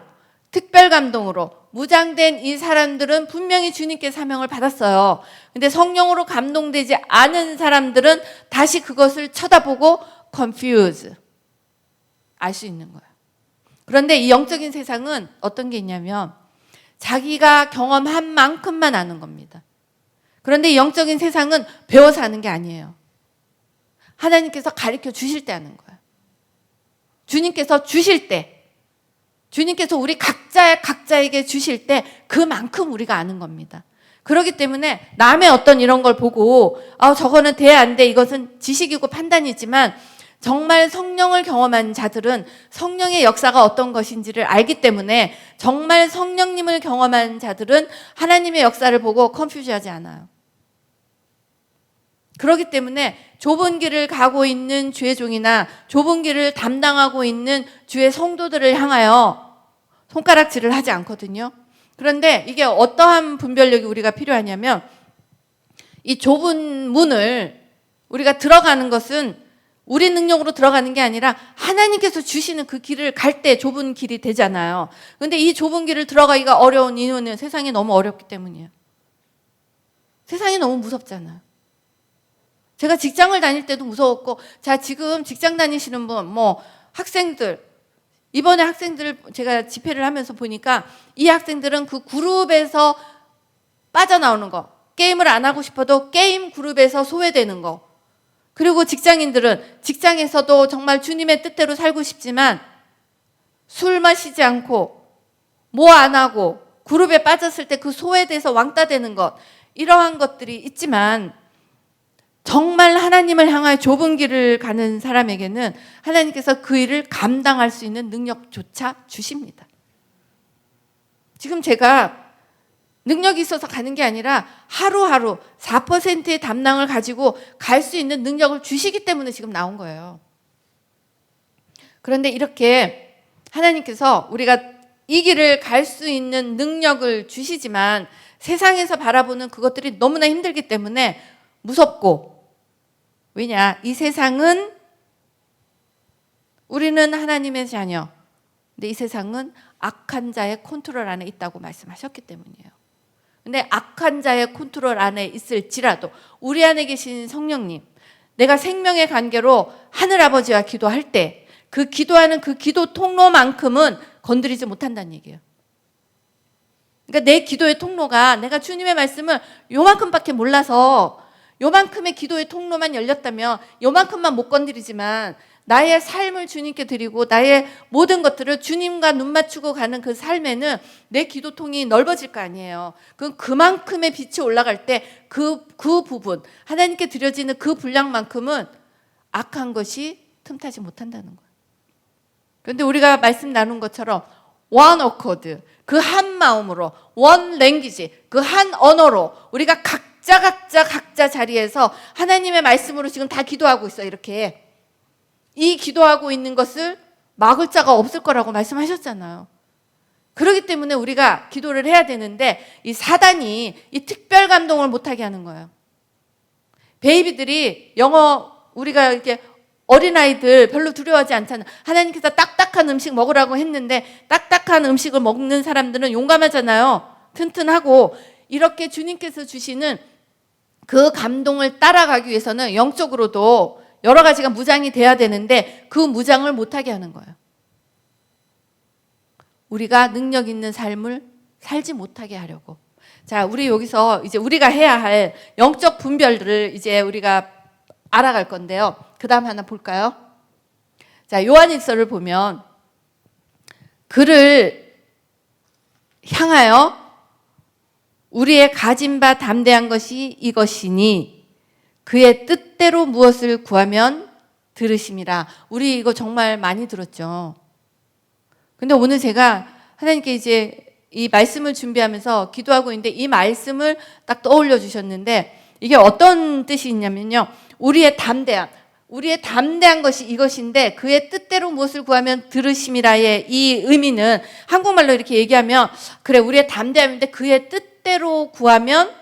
특별 감동으로 무장된 이 사람들은 분명히 주님께 사명을 받았어요. 근데 성령으로 감동되지 않은 사람들은 다시 그것을 쳐다보고 confuse, 알 수 있는 거예요. 그런데 이 영적인 세상은 어떤 게 있냐면 자기가 경험한 만큼만 아는 겁니다. 그런데 영적인 세상은 배워서 하는 게 아니에요. 하나님께서 가르쳐 주실 때 하는 거예요. 주님께서 주실 때, 주님께서 우리 각자에게 주실 때 그만큼 우리가 아는 겁니다. 그렇기 때문에 남의 어떤 이런 걸 보고 저거는 돼 안 돼, 이것은 지식이고 판단이지만 정말 성령을 경험한 자들은 성령의 역사가 어떤 것인지를 알기 때문에 정말 성령님을 경험한 자들은 하나님의 역사를 보고 컨퓨즈하지 않아요. 그렇기 때문에 좁은 길을 가고 있는 주의 종이나 좁은 길을 담당하고 있는 주의 성도들을 향하여 손가락질을 하지 않거든요. 그런데 이게 어떠한 분별력이 우리가 필요하냐면, 이 좁은 문을 우리가 들어가는 것은 우리 능력으로 들어가는 게 아니라 하나님께서 주시는 그 길을 갈 때 좁은 길이 되잖아요. 그런데 이 좁은 길을 들어가기가 어려운 이유는 세상이 너무 어렵기 때문이에요. 세상이 너무 무섭잖아요. 제가 직장을 다닐 때도 무서웠고, 자, 지금 직장 다니시는 분, 학생들, 이번에 학생들 제가 집회를 하면서 보니까 이 학생들은 그 그룹에서 빠져나오는 거, 게임을 안 하고 싶어도 게임 그룹에서 소외되는 거, 그리고 직장인들은 직장에서도 정말 주님의 뜻대로 살고 싶지만 술 마시지 않고 뭐 안 하고 그룹에 빠졌을 때 그 소외돼서 왕따 되는 것, 이러한 것들이 있지만 정말 하나님을 향하여 좁은 길을 가는 사람에게는 하나님께서 그 일을 감당할 수 있는 능력조차 주십니다. 지금 제가 능력이 있어서 가는 게 아니라 하루하루 4%의 담낭을 가지고 갈 수 있는 능력을 주시기 때문에 지금 나온 거예요. 그런데 이렇게 하나님께서 우리가 이 길을 갈 수 있는 능력을 주시지만 세상에서 바라보는 그것들이 너무나 힘들기 때문에 무섭고, 왜냐? 이 세상은, 우리는 하나님의 자녀, 근데 이 세상은 악한 자의 컨트롤 안에 있다고 말씀하셨기 때문이에요. 근데 악한 자의 컨트롤 안에 있을지라도 우리 안에 계신 성령님, 내가 생명의 관계로 하늘아버지와 기도할 때 그 기도하는 그 기도 통로만큼은 건드리지 못한다는 얘기예요. 그러니까 내 기도의 통로가, 내가 주님의 말씀을 요만큼밖에 몰라서 요만큼의 기도의 통로만 열렸다면 요만큼만 못 건드리지만, 나의 삶을 주님께 드리고 나의 모든 것들을 주님과 눈 맞추고 가는 그 삶에는 내 기도통이 넓어질 거 아니에요. 그만큼의 빛이 올라갈 때 그 부분, 하나님께 드려지는 그 분량만큼은 악한 것이 틈타지 못한다는 거예요. 그런데 우리가 말씀 나눈 것처럼 one accord, 그 한 마음으로, one language, 그 한 언어로 우리가 각자 자리에서 하나님의 말씀으로 지금 다 기도하고 있어요. 이렇게 이 기도하고 있는 것을 막을 자가 없을 거라고 말씀하셨잖아요. 그렇기 때문에 우리가 기도를 해야 되는데, 이 사단이 이 특별 감동을 못하게 하는 거예요. 베이비들이 우리가 이렇게 어린아이들 별로 두려워하지 않잖아요. 하나님께서 딱딱한 음식 먹으라고 했는데 딱딱한 음식을 먹는 사람들은 용감하잖아요. 튼튼하고. 이렇게 주님께서 주시는 그 감동을 따라가기 위해서는 영적으로도 여러 가지가 무장이 돼야 되는데 그 무장을 못하게 하는 거예요. 우리가 능력 있는 삶을 살지 못하게 하려고. 자, 우리 여기서 이제 우리가 해야 할 영적 분별들을 이제 우리가 알아갈 건데요. 그 다음 하나 볼까요? 자, 요한일서를 보면 그를 향하여 우리의 가진 바 담대한 것이 이것이니 그의 뜻대로 무엇을 구하면 들으심이라. 우리 이거 정말 많이 들었죠. 근데 오늘 제가 하나님께 이제 이 말씀을 준비하면서 기도하고 있는데 이 말씀을 딱 떠올려 주셨는데, 이게 어떤 뜻이 있냐면요. 우리의 담대한 것이 이것인데 그의 뜻대로 무엇을 구하면 들으심이라의 이 의미는, 한국말로 이렇게 얘기하면 그래, 우리의 담대함인데 그의 뜻대로 구하면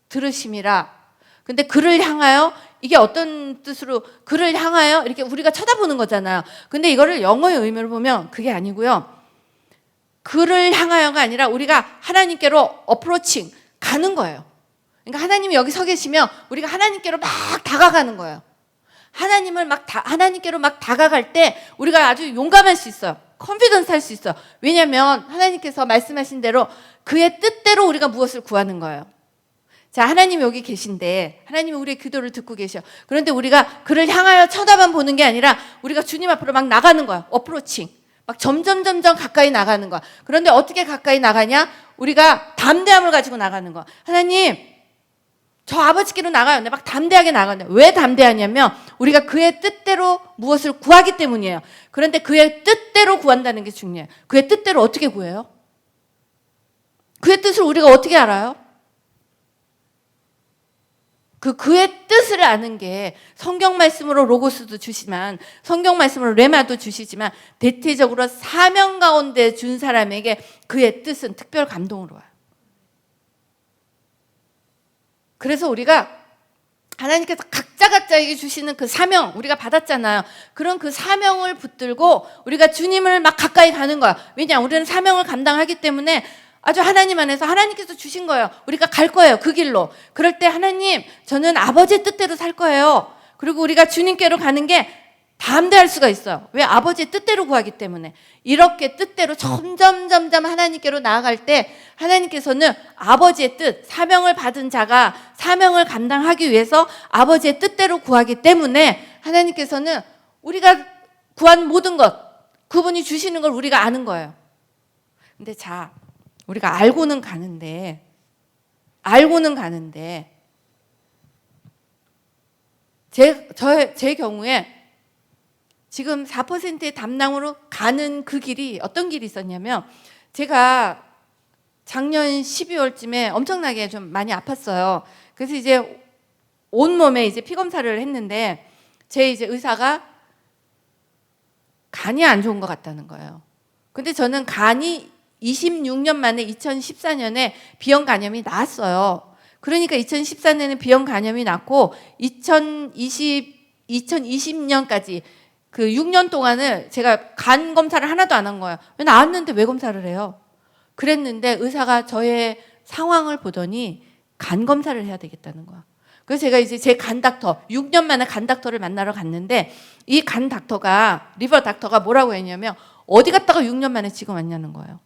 들으심이라. 근데 그를 향하여, 이게 어떤 뜻으로 그를 향하여 이렇게 우리가 쳐다보는 거잖아요. 근데 이거를 영어의 의미로 보면 그게 아니고요. 그를 향하여가 아니라 우리가 하나님께로 어프로칭, 가는 거예요. 그러니까 하나님이 여기 서 계시면 우리가 하나님께로 막 다가가는 거예요. 하나님께로 막 다가갈 때 우리가 아주 용감할 수 있어요. 컨피던스 할 수 있어요. 왜냐하면 하나님께서 말씀하신 대로 그의 뜻대로 우리가 무엇을 구하는 거예요. 자, 하나님 여기 계신데 하나님이 우리의 기도를 듣고 계셔. 그런데 우리가 그를 향하여 쳐다만 보는 게 아니라 우리가 주님 앞으로 막 나가는 거야. 어프로칭. 막 점점 가까이 나가는 거야. 그런데 어떻게 가까이 나가냐? 우리가 담대함을 가지고 나가는 거야. 하나님, 저 아버지께로 나가요. 막 담대하게 나가요. 왜 담대하냐면 우리가 그의 뜻대로 무엇을 구하기 때문이에요. 그런데 그의 뜻대로 구한다는 게 중요해요. 그의 뜻대로 어떻게 구해요? 그의 뜻을 우리가 어떻게 알아요? 그의 뜻을 아는 게 성경 말씀으로 로고스도 주시지만 성경 말씀으로 레마도 주시지만 대체적으로 사명 가운데 준 사람에게 그의 뜻은 특별 감동으로 와요. 그래서 우리가 하나님께서 각자에게 주시는 그 사명 우리가 받았잖아요. 그런 그 사명을 붙들고 우리가 주님을 막 가까이 가는 거야. 왜냐? 우리는 사명을 감당하기 때문에 아주 하나님 안에서 하나님께서 주신 거예요. 우리가 갈 거예요. 그 길로. 그럴 때 하나님, 저는 아버지의 뜻대로 살 거예요. 그리고 우리가 주님께로 가는 게 담대할 수가 있어요. 왜? 아버지의 뜻대로 구하기 때문에. 이렇게 뜻대로 점점 하나님께로 나아갈 때 하나님께서는 아버지의 뜻, 사명을 받은 자가 사명을 감당하기 위해서 아버지의 뜻대로 구하기 때문에 하나님께서는 우리가 구한 모든 것, 그분이 주시는 걸 우리가 아는 거예요. 근데 자, 우리가 알고는 가는데 제 경우에 지금 4%의 담낭으로 가는 그 길이 어떤 길이 있었냐면 제가 작년 12월쯤에 엄청나게 좀 많이 아팠어요. 그래서 이제 온몸에 이제 피 검사를 했는데 제 이제 의사가 간이 안 좋은 것 같다는 거예요. 근데 저는 간이 26년 만에 2014년에 비형 간염이 나왔어요. 그러니까 2014년에 비형 간염이 났고 2020년까지 그 6년 동안을 제가 간 검사를 하나도 안 한 거예요. 왜 나왔는데 왜 검사를 해요? 그랬는데 의사가 저의 상황을 보더니 간 검사를 해야 되겠다는 거야. 그래서 제가 이제 제 간 닥터, 6년 만에 간 닥터를 만나러 갔는데 이 간 닥터가, 리버 닥터가 뭐라고 했냐면 어디 갔다가 6년 만에 지금 왔냐는 거예요.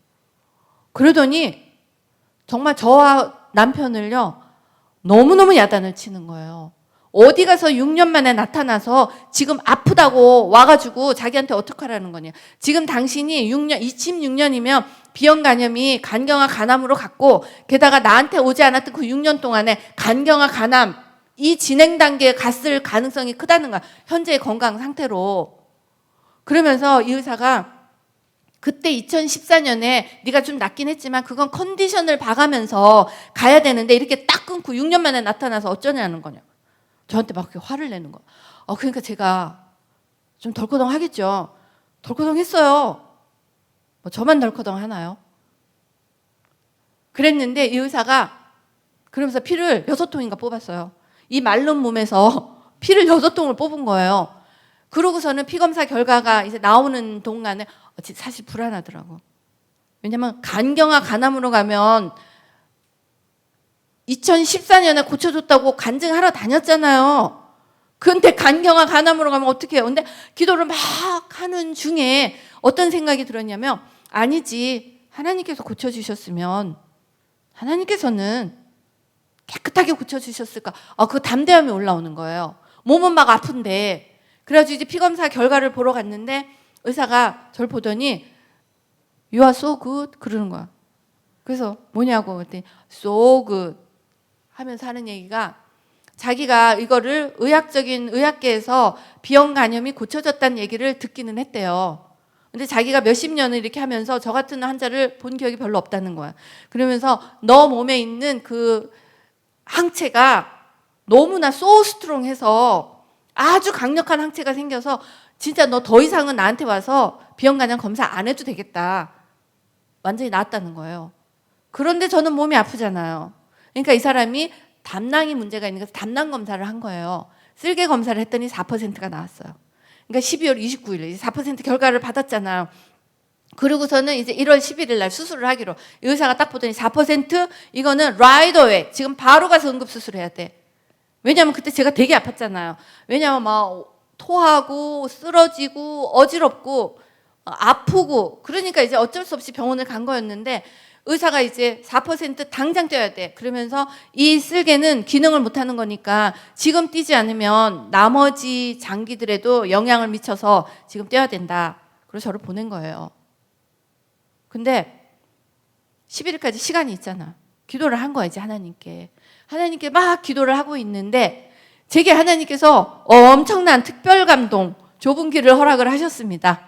그러더니 정말 저와 남편을요 너무너무 야단을 치는 거예요. 어디 가서 6년 만에 나타나서 지금 아프다고 와가지고 자기한테 어떡하라는 거냐. 지금 당신이 26년이면 비형 간염이 간경화 간암으로 갔고 게다가 나한테 오지 않았던 그 6년 동안에 간경화 간암 이 진행 단계에 갔을 가능성이 크다는 거야. 현재의 건강 상태로. 그러면서 이 의사가 그때 2014년에 네가 좀 낫긴 했지만 그건 컨디션을 봐가면서 가야 되는데 이렇게 딱 끊고 6년 만에 나타나서 어쩌냐는 거냐. 저한테 막 화를 내는 거야. 그러니까 제가 좀 덜커덩 하겠죠. 덜커덩 했어요. 뭐 저만 덜커덩 하나요? 그랬는데 이 의사가 그러면서 피를 6통인가 뽑았어요. 이 마른 몸에서 피를 6통을 뽑은 거예요. 그러고서는 피검사 결과가 이제 나오는 동안에 사실 불안하더라고. 왜냐면 간경화 간암으로 가면 2014년에 고쳐줬다고 간증하러 다녔잖아요. 그런데 간경화 간암으로 가면 어떻게 해요? 근데 기도를 막 하는 중에 어떤 생각이 들었냐면 아니지. 하나님께서 고쳐주셨으면 하나님께서는 깨끗하게 고쳐주셨을까? 그 담대함이 올라오는 거예요. 몸은 막 아픈데 그래가지고 이제 피검사 결과를 보러 갔는데 의사가 저를 보더니 You are so good 그러는 거야. 그래서 뭐냐고 그랬더니 so good 하면서 하는 얘기가 자기가 이거를 의학적인 의학계에서 비형 간염이 고쳐졌다는 얘기를 듣기는 했대요. 근데 자기가 몇십 년을 이렇게 하면서 저 같은 환자를 본 기억이 별로 없다는 거야. 그러면서 너 몸에 있는 그 항체가 너무나 so strong해서 아주 강력한 항체가 생겨서 진짜 너 더 이상은 나한테 와서 비형 간염 검사 안 해도 되겠다. 완전히 나았다는 거예요. 그런데 저는 몸이 아프잖아요. 그러니까 이 사람이 담낭이 문제가 있는 거서 담낭 검사를 한 거예요. 쓸개 검사를 했더니 4%가 나왔어요. 그러니까 12월 29일 4% 결과를 받았잖아요. 그러고서는 이제 1월 11일 날 수술을 하기로. 의사가 딱 보더니 4% 이거는 right away. 지금 바로 가서 응급수술해야 돼. 왜냐면 그때 제가 되게 아팠잖아요. 왜냐면 막 토하고 쓰러지고 어지럽고 아프고 그러니까 이제 어쩔 수 없이 병원을 간 거였는데 의사가 이제 4% 당장 떼야 돼. 그러면서 이 쓸개는 기능을 못 하는 거니까 지금 떼지 않으면 나머지 장기들에도 영향을 미쳐서 지금 떼야 된다. 그래서 저를 보낸 거예요. 근데 11일까지 시간이 있잖아. 기도를 한 거야, 이제 하나님께. 하나님께 막 기도를 하고 있는데 제게 하나님께서 엄청난 특별 감동, 좁은 길을 허락을 하셨습니다.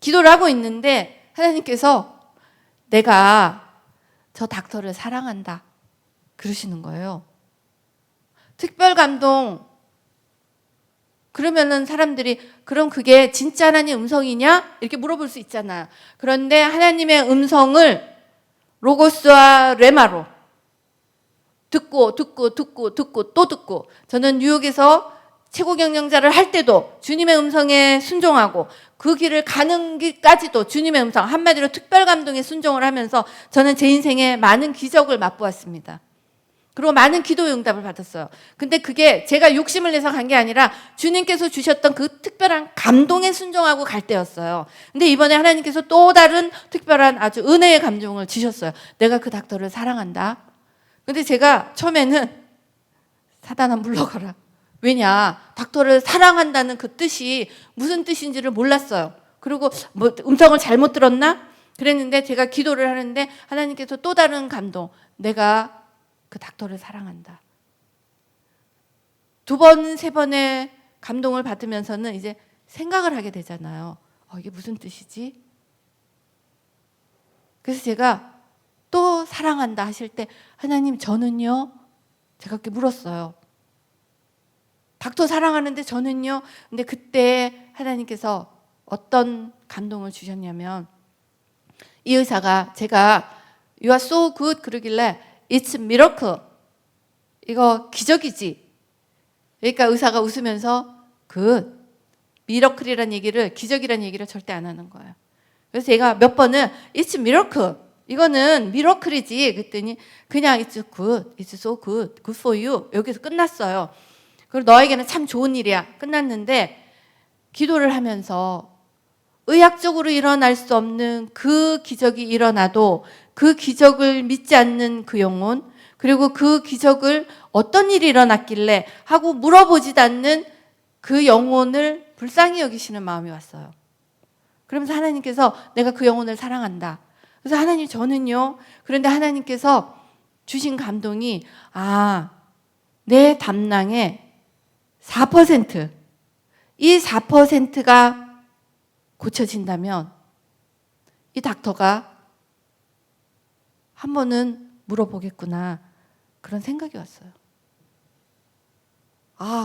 기도를 하고 있는데 하나님께서 내가 저 닥터를 사랑한다 그러시는 거예요. 특별 감동. 그러면은 사람들이 그럼 그게 진짜 하나님 음성이냐? 이렇게 물어볼 수 있잖아요. 그런데 하나님의 음성을 로고스와 레마로 듣고 또 듣고 저는 뉴욕에서 최고 경영자를 할 때도 주님의 음성에 순종하고 그 길을 가는 길까지도 주님의 음성, 한마디로 특별 감동에 순종을 하면서 저는 제 인생에 많은 기적을 맛보았습니다. 그리고 많은 기도의 응답을 받았어요. 근데 그게 제가 욕심을 내서 간 게 아니라 주님께서 주셨던 그 특별한 감동에 순종하고 갈 때였어요. 근데 이번에 하나님께서 또 다른 특별한 아주 은혜의 감동을 주셨어요. 내가 그 닥터를 사랑한다. 근데 제가 처음에는 사단아 물러가라. 왜냐, 닥터를 사랑한다는 그 뜻이 무슨 뜻인지를 몰랐어요. 그리고 뭐 음성을 잘못 들었나? 그랬는데 제가 기도를 하는데 하나님께서 또 다른 감동, 내가 그 닥터를 사랑한다. 2번, 3번의 감동을 받으면서는 이제 생각을 하게 되잖아요. 이게 무슨 뜻이지? 그래서 제가 또 사랑한다 하실 때 하나님 저는요? 제가 그렇게 물었어요. 닥터 사랑하는데 저는요? 근데 그때 하나님께서 어떤 감동을 주셨냐면 이 의사가 제가 You are so good 그러길래 It's miracle. 이거 기적이지. 그러니까 의사가 웃으면서 good. 미러클이라는 얘기를 기적이라는 얘기를 절대 안 하는 거예요. 그래서 제가 몇 번은 It's miracle. 이거는 미러클이지. 그랬더니 그냥 It's good. It's so good. Good for you. 여기서 끝났어요. 그리고 너에게는 참 좋은 일이야. 끝났는데 기도를 하면서 의학적으로 일어날 수 없는 그 기적이 일어나도 그 기적을 믿지 않는 그 영혼, 그리고 그 기적을 어떤 일이 일어났길래 하고 물어보지도 않는 그 영혼을 불쌍히 여기시는 마음이 왔어요. 그러면서 하나님께서 내가 그 영혼을 사랑한다. 그래서 하나님 저는요. 그런데 하나님께서 주신 감동이 내 담낭의 4%, 이 4%가 고쳐진다면 이 닥터가 한 번은 물어보겠구나 그런 생각이 왔어요.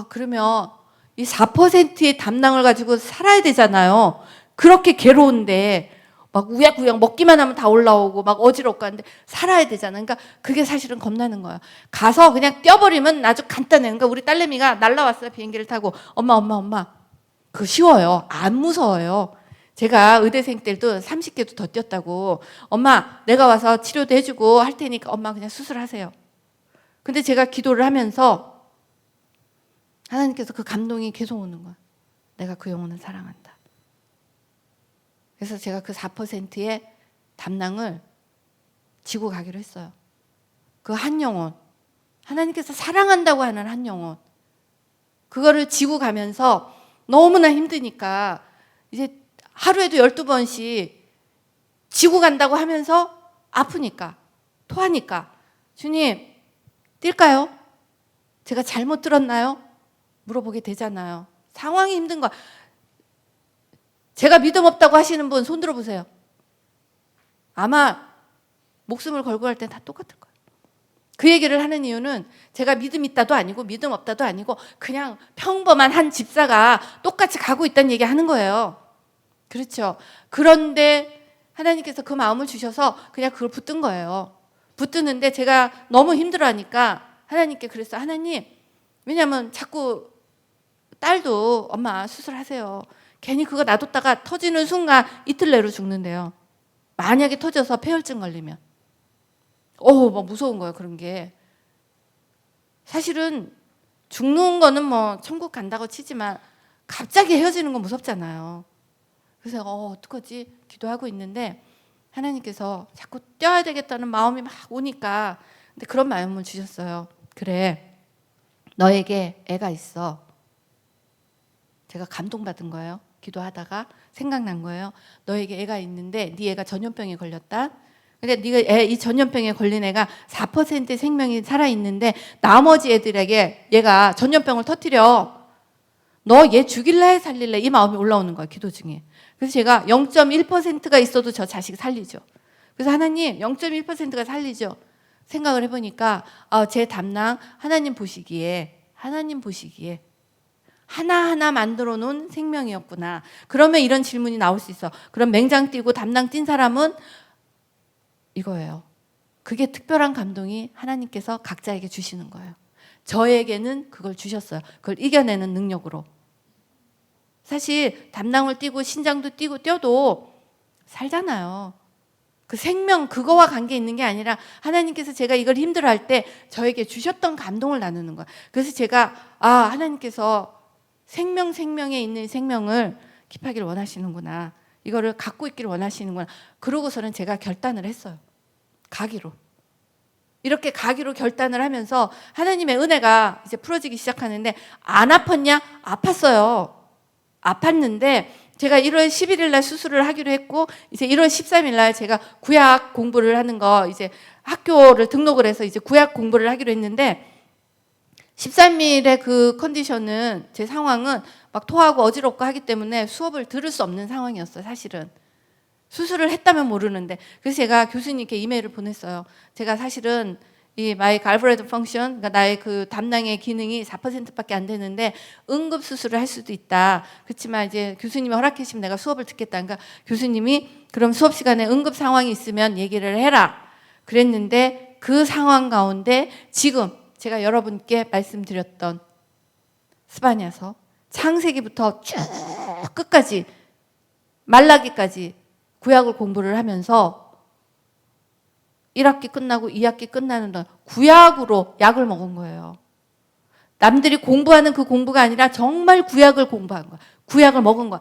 그러면 이 4%의 담낭을 가지고 살아야 되잖아요. 그렇게 괴로운데 막 우약우약 먹기만 하면 다 올라오고 막 어지럽고 하는데 살아야 되잖아요. 그러니까 그게 사실은 겁나는 거예요. 가서 그냥 뛰어버리면 아주 간단해요. 그러니까 우리 딸내미가 날라왔어요. 비행기를 타고 엄마 그거 쉬워요. 안 무서워요. 제가 의대생 때도 30개도 더 뛰었다고. 엄마 내가 와서 치료도 해주고 할 테니까 엄마 그냥 수술하세요. 근데 제가 기도를 하면서 하나님께서 그 감동이 계속 오는 거야. 내가 그 영혼을 사랑한다. 그래서 제가 그 4%의 담낭을 지고 가기로 했어요. 그 한 영혼, 하나님께서 사랑한다고 하는 한 영혼, 그거를 지고 가면서 너무나 힘드니까 이제 하루에도 12번씩 지고 간다고 하면서 아프니까, 토하니까 주님 뛸까요? 제가 잘못 들었나요? 물어보게 되잖아요. 상황이 힘든 거. 제가 믿음 없다고 하시는 분 손 들어보세요. 아마 목숨을 걸고 할 땐 다 똑같을 거예요. 그 얘기를 하는 이유는 제가 믿음 있다도 아니고 믿음 없다도 아니고 그냥 평범한 한 집사가 똑같이 가고 있다는 얘기 하는 거예요. 그렇죠. 그런데 하나님께서 그 마음을 주셔서 그냥 그걸 붙든 거예요. 붙드는데 제가 너무 힘들어하니까 하나님께 그랬어요. 하나님, 왜냐면 자꾸 딸도 엄마 수술하세요. 괜히 그거 놔뒀다가 터지는 순간 이틀 내로 죽는데요. 만약에 터져서 폐혈증 걸리면. 막 무서운 거예요, 그런 게. 사실은 죽는 거는 뭐 천국 간다고 치지만 갑자기 헤어지는 건 무섭잖아요. 그래서 어떡하지? 기도하고 있는데 하나님께서 자꾸 뛰어야 되겠다는 마음이 막 오니까 근데 그런 마음을 주셨어요. 그래, 너에게 애가 있어. 제가 감동받은 거예요. 기도하다가 생각난 거예요. 너에게 애가 있는데 네 애가 전염병에 걸렸다. 근데 네가 이 전염병에 걸린 애가 4%의 생명이 살아있는데 나머지 애들에게 얘가 전염병을 터뜨려. 너 얘 죽일래 살릴래? 이 마음이 올라오는 거야, 기도 중에. 그래서 제가 0.1%가 있어도 저 자식 살리죠. 그래서 하나님 0.1%가 살리죠. 생각을 해보니까 제 담낭 하나님 보시기에 하나하나 만들어 놓은 생명이었구나. 그러면 이런 질문이 나올 수 있어. 그럼 맹장 뛰고 담낭 뛴 사람은 이거예요. 그게 특별한 감동이 하나님께서 각자에게 주시는 거예요. 저에게는 그걸 주셨어요. 그걸 이겨내는 능력으로. 사실 담낭을 뛰고 신장도 뛰고 뛰어도 살잖아요. 그 생명 그거와 관계 있는 게 아니라 하나님께서 제가 이걸 힘들어할 때 저에게 주셨던 감동을 나누는 거예요. 그래서 제가 하나님께서 생명에 있는 생명을 킵하기를 원하시는구나. 이거를 갖고 있기를 원하시는구나. 그러고서는 제가 결단을 했어요. 가기로. 이렇게 가기로 결단을 하면서 하나님의 은혜가 이제 풀어지기 시작하는데 안 아팠냐? 아팠어요. 아팠는데 제가 1월 11일 날 수술을 하기로 했고 이제 1월 13일 날 제가 구약 공부를 하는 거 이제 학교를 등록을 해서 이제 구약 공부를 하기로 했는데 13일의 그 컨디션은 제 상황은 막 토하고 어지럽고 하기 때문에 수업을 들을 수 없는 상황이었어요. 사실은 수술을 했다면 모르는데 그래서 제가 교수님께 이메일을 보냈어요. 제가 사실은 이 my gallbladder function, 그러니까 나의 그 담낭의 기능이 4%밖에 안 되는데 응급 수술을 할 수도 있다. 그렇지만 이제 교수님이 허락해 주시면 내가 수업을 듣겠다. 그러니까 교수님이 그럼 수업 시간에 응급 상황이 있으면 얘기를 해라. 그랬는데 그 상황 가운데 지금 제가 여러분께 말씀드렸던 스바냐서 창세기부터 쭉 끝까지 말라기까지 구약을 공부를 하면서 1학기 끝나고 2학기 끝나는 동안 구약으로 약을 먹은 거예요. 남들이 공부하는 그 공부가 아니라 정말 구약을 공부한 거야. 구약을 먹은 거야.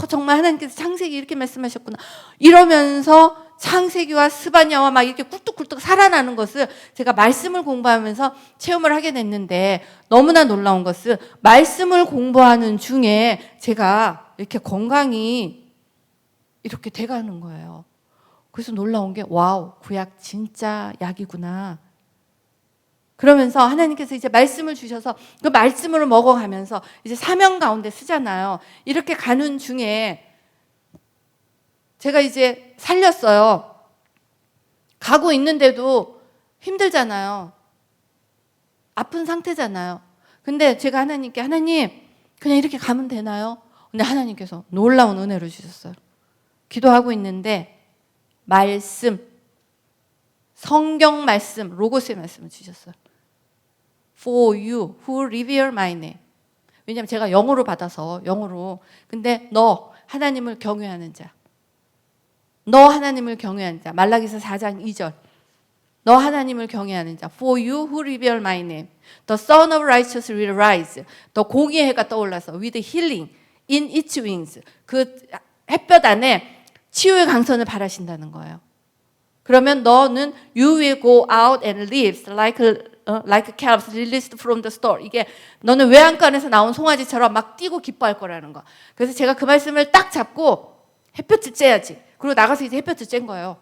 정말 하나님께서 창세기 이렇게 말씀하셨구나. 이러면서 창세기와 스바냐와 막 이렇게 꿀뚝꿀뚝 살아나는 것을 제가 말씀을 공부하면서 체험을 하게 됐는데 너무나 놀라운 것은 말씀을 공부하는 중에 제가 이렇게 건강이 이렇게 돼가는 거예요. 그래서 놀라운 게 와우, 구약 진짜 약이구나. 그러면서 하나님께서 이제 말씀을 주셔서 그 말씀을 먹어가면서 이제 사명 가운데 쓰잖아요. 이렇게 가는 중에 제가 이제 살렸어요. 가고 있는데도 힘들잖아요. 아픈 상태잖아요. 근데 제가 하나님께 하나님 그냥 이렇게 가면 되나요? 근데 하나님께서 놀라운 은혜를 주셨어요. 기도하고 있는데 말씀, 성경 말씀, 로고스의 말씀을 주셨어요. For you who revere my name. 왜냐하면 제가 영어로 받아서 영어로. 근데 너 하나님을 경외하는 자. 너 하나님을 경외하는 자. 말라기서 4장 2절. 너 하나님을 경외하는 자. For you who revere my name. The Son of Righteous will rise. 더 공의의 해가 떠올라서 with healing in its wings. 그 햇볕 안에 치유의 강선을 바라신다는 거예요. 그러면 너는 you will go out and live like calves released from the stall. 이게 너는 외양간에서 나온 송아지처럼 막 뛰고 기뻐할 거라는 거. 그래서 제가 그 말씀을 딱 잡고 햇볕을 쬐야지. 그리고 나가서 이제 햇볕을 쬐는 거예요.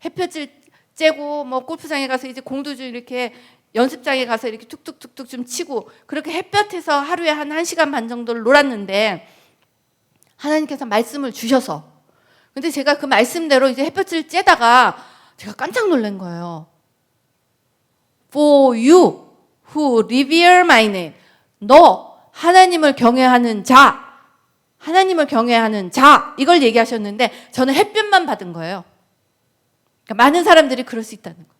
햇볕을 쬐고 뭐 골프장에 가서 이제 공도 좀 이렇게 연습장에 가서 이렇게 툭툭툭툭 좀 치고 그렇게 햇볕에서 하루에 한 1시간 반 정도를 놀았는데 하나님께서 말씀을 주셔서 근데 제가 그 말씀대로 이제 햇볕을 쬐다가 제가 깜짝 놀란 거예요. For you who revere my name. 너 하나님을 경외하는 자. 하나님을 경외하는 자. 이걸 얘기하셨는데 저는 햇볕만 받은 거예요. 그러니까 많은 사람들이 그럴 수 있다는 거.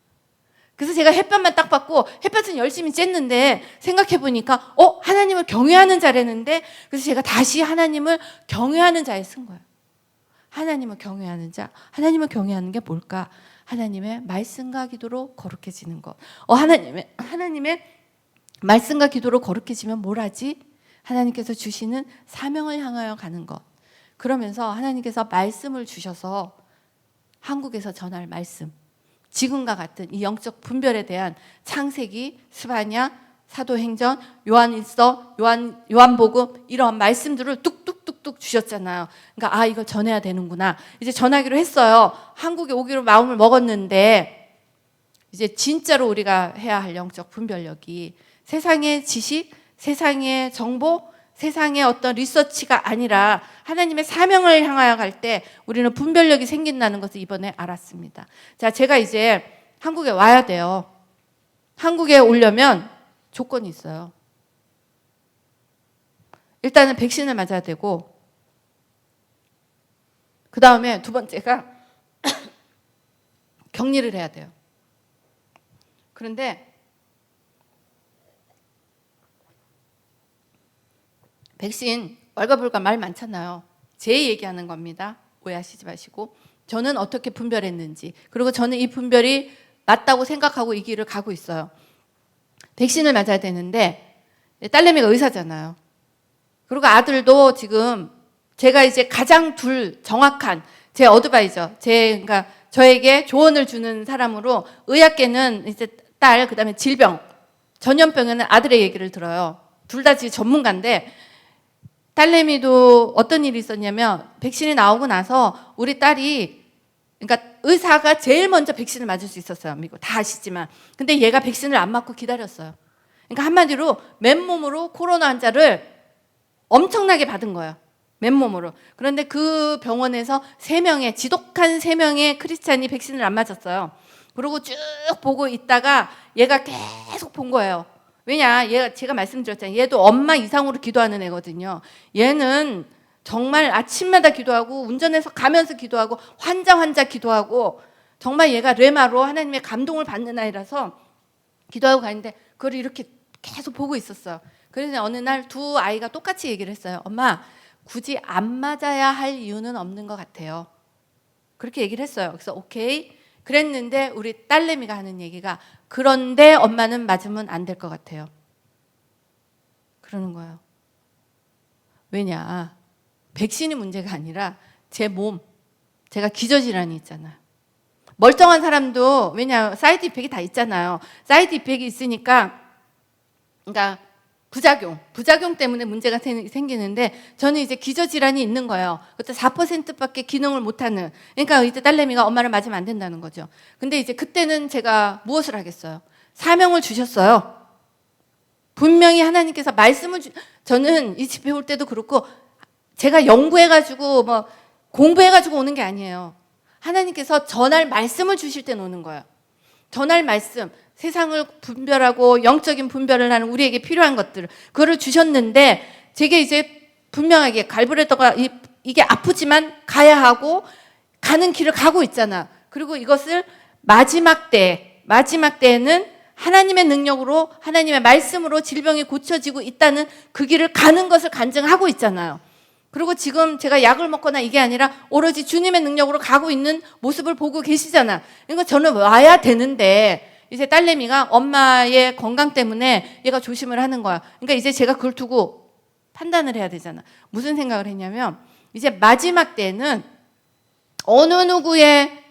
그래서 제가 햇볕만 딱 받고 햇볕은 열심히 쬐는데 생각해보니까 하나님을 경외하는 자라는데 그래서 제가 다시 하나님을 경외하는 자에 쓴 거예요. 하나님을 경외하는 자. 하나님을 경외하는 게 뭘까? 하나님의 말씀과 기도로 거룩해지는 것. 하나님의 말씀과 기도로 거룩해지면 뭘 하지? 하나님께서 주시는 사명을 향하여 가는 것. 그러면서 하나님께서 말씀을 주셔서 한국에서 전할 말씀, 지금과 같은 이 영적 분별에 대한 창세기, 스바냐, 사도행전, 요한일서, 요한복음 이런 말씀들을 뚝뚝뚝뚝 주셨잖아요. 그러니까 이걸 전해야 되는구나. 이제 전하기로 했어요. 한국에 오기로 마음을 먹었는데 이제 진짜로 우리가 해야 할 영적 분별력이 세상의 지식, 세상의 정보, 세상의 어떤 리서치가 아니라 하나님의 사명을 향하여 갈 때 우리는 분별력이 생긴다는 것을 이번에 알았습니다. 자, 제가 이제 한국에 와야 돼요. 한국에 오려면 조건이 있어요. 일단은 백신을 맞아야 되고, 그 다음에 두 번째가 격리를 해야 돼요. 그런데 백신 얼가불가 말 많잖아요. 제 얘기하는 겁니다. 오해하시지 마시고. 저는 어떻게 분별했는지, 그리고 저는 이 분별이 맞다고 생각하고 이 길을 가고 있어요. 백신을 맞아야 되는데 딸내미가 의사잖아요. 그리고 아들도 지금 제가 이제 가장 정확한 제 어드바이저, 그러니까 저에게 조언을 주는 사람으로 의학계는 이제 딸, 그다음에 질병, 전염병에는 아들의 얘기를 들어요. 둘 다 지금 전문가인데 딸내미도 어떤 일이 있었냐면 백신이 나오고 나서 우리 딸이, 그러니까 의사가 제일 먼저 백신을 맞을 수 있었어요. 미국 다 아시지만. 근데 얘가 백신을 안 맞고 기다렸어요. 그러니까 한마디로 맨몸으로 코로나 환자를 엄청나게 받은 거예요. 맨몸으로. 그런데 그 병원에서 지독한 3명의 크리스찬이 백신을 안 맞았어요. 그리고 쭉 보고 있다가 얘가 계속 본 거예요. 왜냐, 제가 말씀드렸잖아요. 얘도 엄마 이상으로 기도하는 애거든요. 얘는 정말 아침마다 기도하고 운전해서 가면서 기도하고 환자 기도하고 정말 얘가 레마로 하나님의 감동을 받는 아이라서 기도하고 가는데 그걸 이렇게 계속 보고 있었어요. 그래서 어느 날 두 아이가 똑같이 얘기를 했어요. 엄마, 굳이 안 맞아야 할 이유는 없는 것 같아요. 그렇게 얘기를 했어요. 그래서 오케이. 그랬는데 우리 딸내미가 하는 얘기가, 그런데 엄마는 맞으면 안 될 것 같아요. 그러는 거예요. 왜냐, 백신이 문제가 아니라 제 몸, 제가 기저질환이 있잖아요. 멀쩡한 사람도, 왜냐, 사이드 이펙이 다 있잖아요. 사이드 이펙이 있으니까, 그러니까 부작용 때문에 문제가 생기는데 저는 이제 기저질환이 있는 거예요. 그때 4%밖에 기능을 못하는. 그러니까 이제 딸내미가 엄마를 맞으면 안 된다는 거죠. 근데 이제 그때는 제가 무엇을 하겠어요? 사명을 주셨어요. 분명히 하나님께서 저는 이 집회 올 때도 그렇고 제가 연구해가지고 공부해가지고 오는 게 아니에요. 하나님께서 전할 말씀을 주실 때 오는 거예요. 전할 말씀, 세상을 분별하고 영적인 분별을 하는 우리에게 필요한 것들, 그거를 주셨는데 제게 이제 분명하게 갈브레터가 이게 아프지만 가야 하고 가는 길을 가고 있잖아. 그리고 이것을 마지막 때에는 하나님의 능력으로, 하나님의 말씀으로 질병이 고쳐지고 있다는 그 길을 가는 것을 간증하고 있잖아요. 그리고 지금 제가 약을 먹거나 이게 아니라 오로지 주님의 능력으로 가고 있는 모습을 보고 계시잖아. 그러니까 저는 와야 되는데 이제 딸내미가 엄마의 건강 때문에 얘가 조심을 하는 거야. 그러니까 이제 제가 그걸 두고 판단을 해야 되잖아. 무슨 생각을 했냐면 이제 마지막 때는 어느 누구의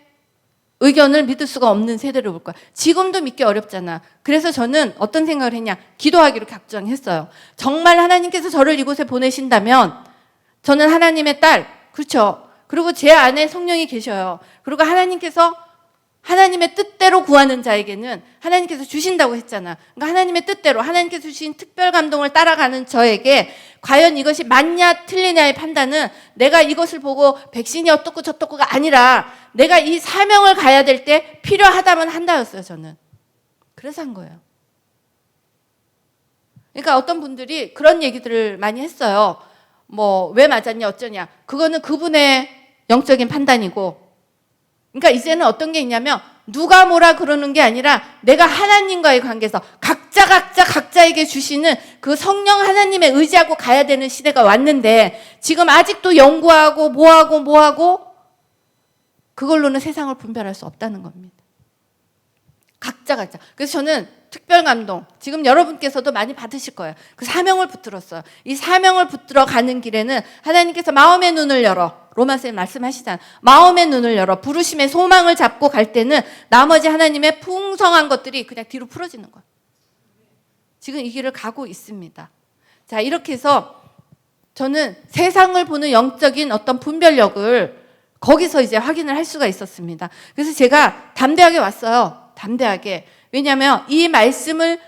의견을 믿을 수가 없는 세대를 볼 거야. 지금도 믿기 어렵잖아. 그래서 저는 어떤 생각을 했냐, 기도하기로 결정했어요. 정말 하나님께서 저를 이곳에 보내신다면 저는 하나님의 딸, 그렇죠? 그리고 제 안에 성령이 계셔요. 그리고 하나님께서 하나님의 뜻대로 구하는 자에게는 하나님께서 주신다고 했잖아. 그러니까 하나님의 뜻대로 하나님께서 주신 특별 감동을 따라가는 저에게 과연 이것이 맞냐 틀리냐의 판단은 내가 이것을 보고 백신이 어떻고 저떻고가 아니라 내가 이 사명을 가야 될 때 필요하다면 한다였어요, 저는. 그래서 한 거예요. 그러니까 어떤 분들이 그런 얘기들을 많이 했어요. 왜 맞았냐 어쩌냐. 그거는 그분의 영적인 판단이고, 그러니까 이제는 어떤 게 있냐면 누가 뭐라 그러는 게 아니라 내가 하나님과의 관계에서 각자에게 주시는 그 성령 하나님의 의지하고 가야 되는 시대가 왔는데 지금 아직도 연구하고 뭐하고 그걸로는 세상을 분별할 수 없다는 겁니다. 각자. 그래서 저는 특별 감동 지금 여러분께서도 많이 받으실 거예요. 그 사명을 붙들었어요. 이 사명을 붙들어 가는 길에는 하나님께서 마음의 눈을 열어, 로마서에 말씀하시잖아요. 마음의 눈을 열어 부르심의 소망을 잡고 갈 때는 나머지 하나님의 풍성한 것들이 그냥 뒤로 풀어지는 거예요. 지금 이 길을 가고 있습니다. 자, 이렇게 해서 저는 세상을 보는 영적인 어떤 분별력을 거기서 이제 확인을 할 수가 있었습니다. 그래서 제가 담대하게 왔어요. 담대하게. 왜냐하면 이 말씀을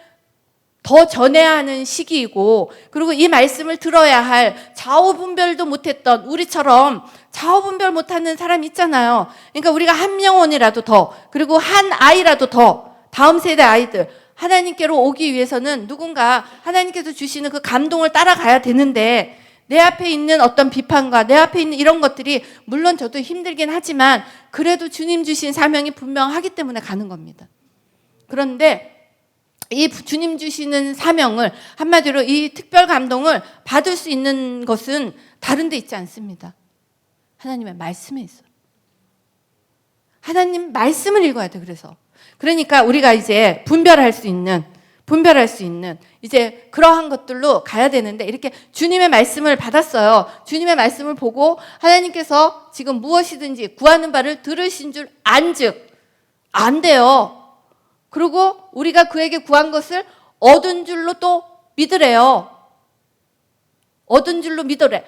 더 전해야 하는 시기이고, 그리고 이 말씀을 들어야 할 좌우분별도 못했던 우리처럼 좌우분별 못하는 사람 있잖아요. 그러니까 우리가 한 영혼이라도 더, 그리고 한 아이라도 더, 다음 세대 아이들 하나님께로 오기 위해서는 누군가 하나님께서 주시는 그 감동을 따라가야 되는데, 내 앞에 있는 어떤 비판과 내 앞에 있는 이런 것들이 물론 저도 힘들긴 하지만 그래도 주님 주신 사명이 분명하기 때문에 가는 겁니다. 그런데 이 주님 주시는 사명을, 한마디로 이 특별 감동을 받을 수 있는 것은 다른 데 있지 않습니다. 하나님의 말씀에 있어요. 하나님 말씀을 읽어야 돼. 그러니까 우리가 이제 분별할 수 있는 이제 그러한 것들로 가야 되는데, 이렇게 주님의 말씀을 받았어요. 주님의 말씀을 보고 하나님께서 지금 무엇이든지 구하는 바를 들으신 줄 안즉 안 돼요. 그리고 우리가 그에게 구한 것을 얻은 줄로 또 믿으래요. 얻은 줄로 믿으래.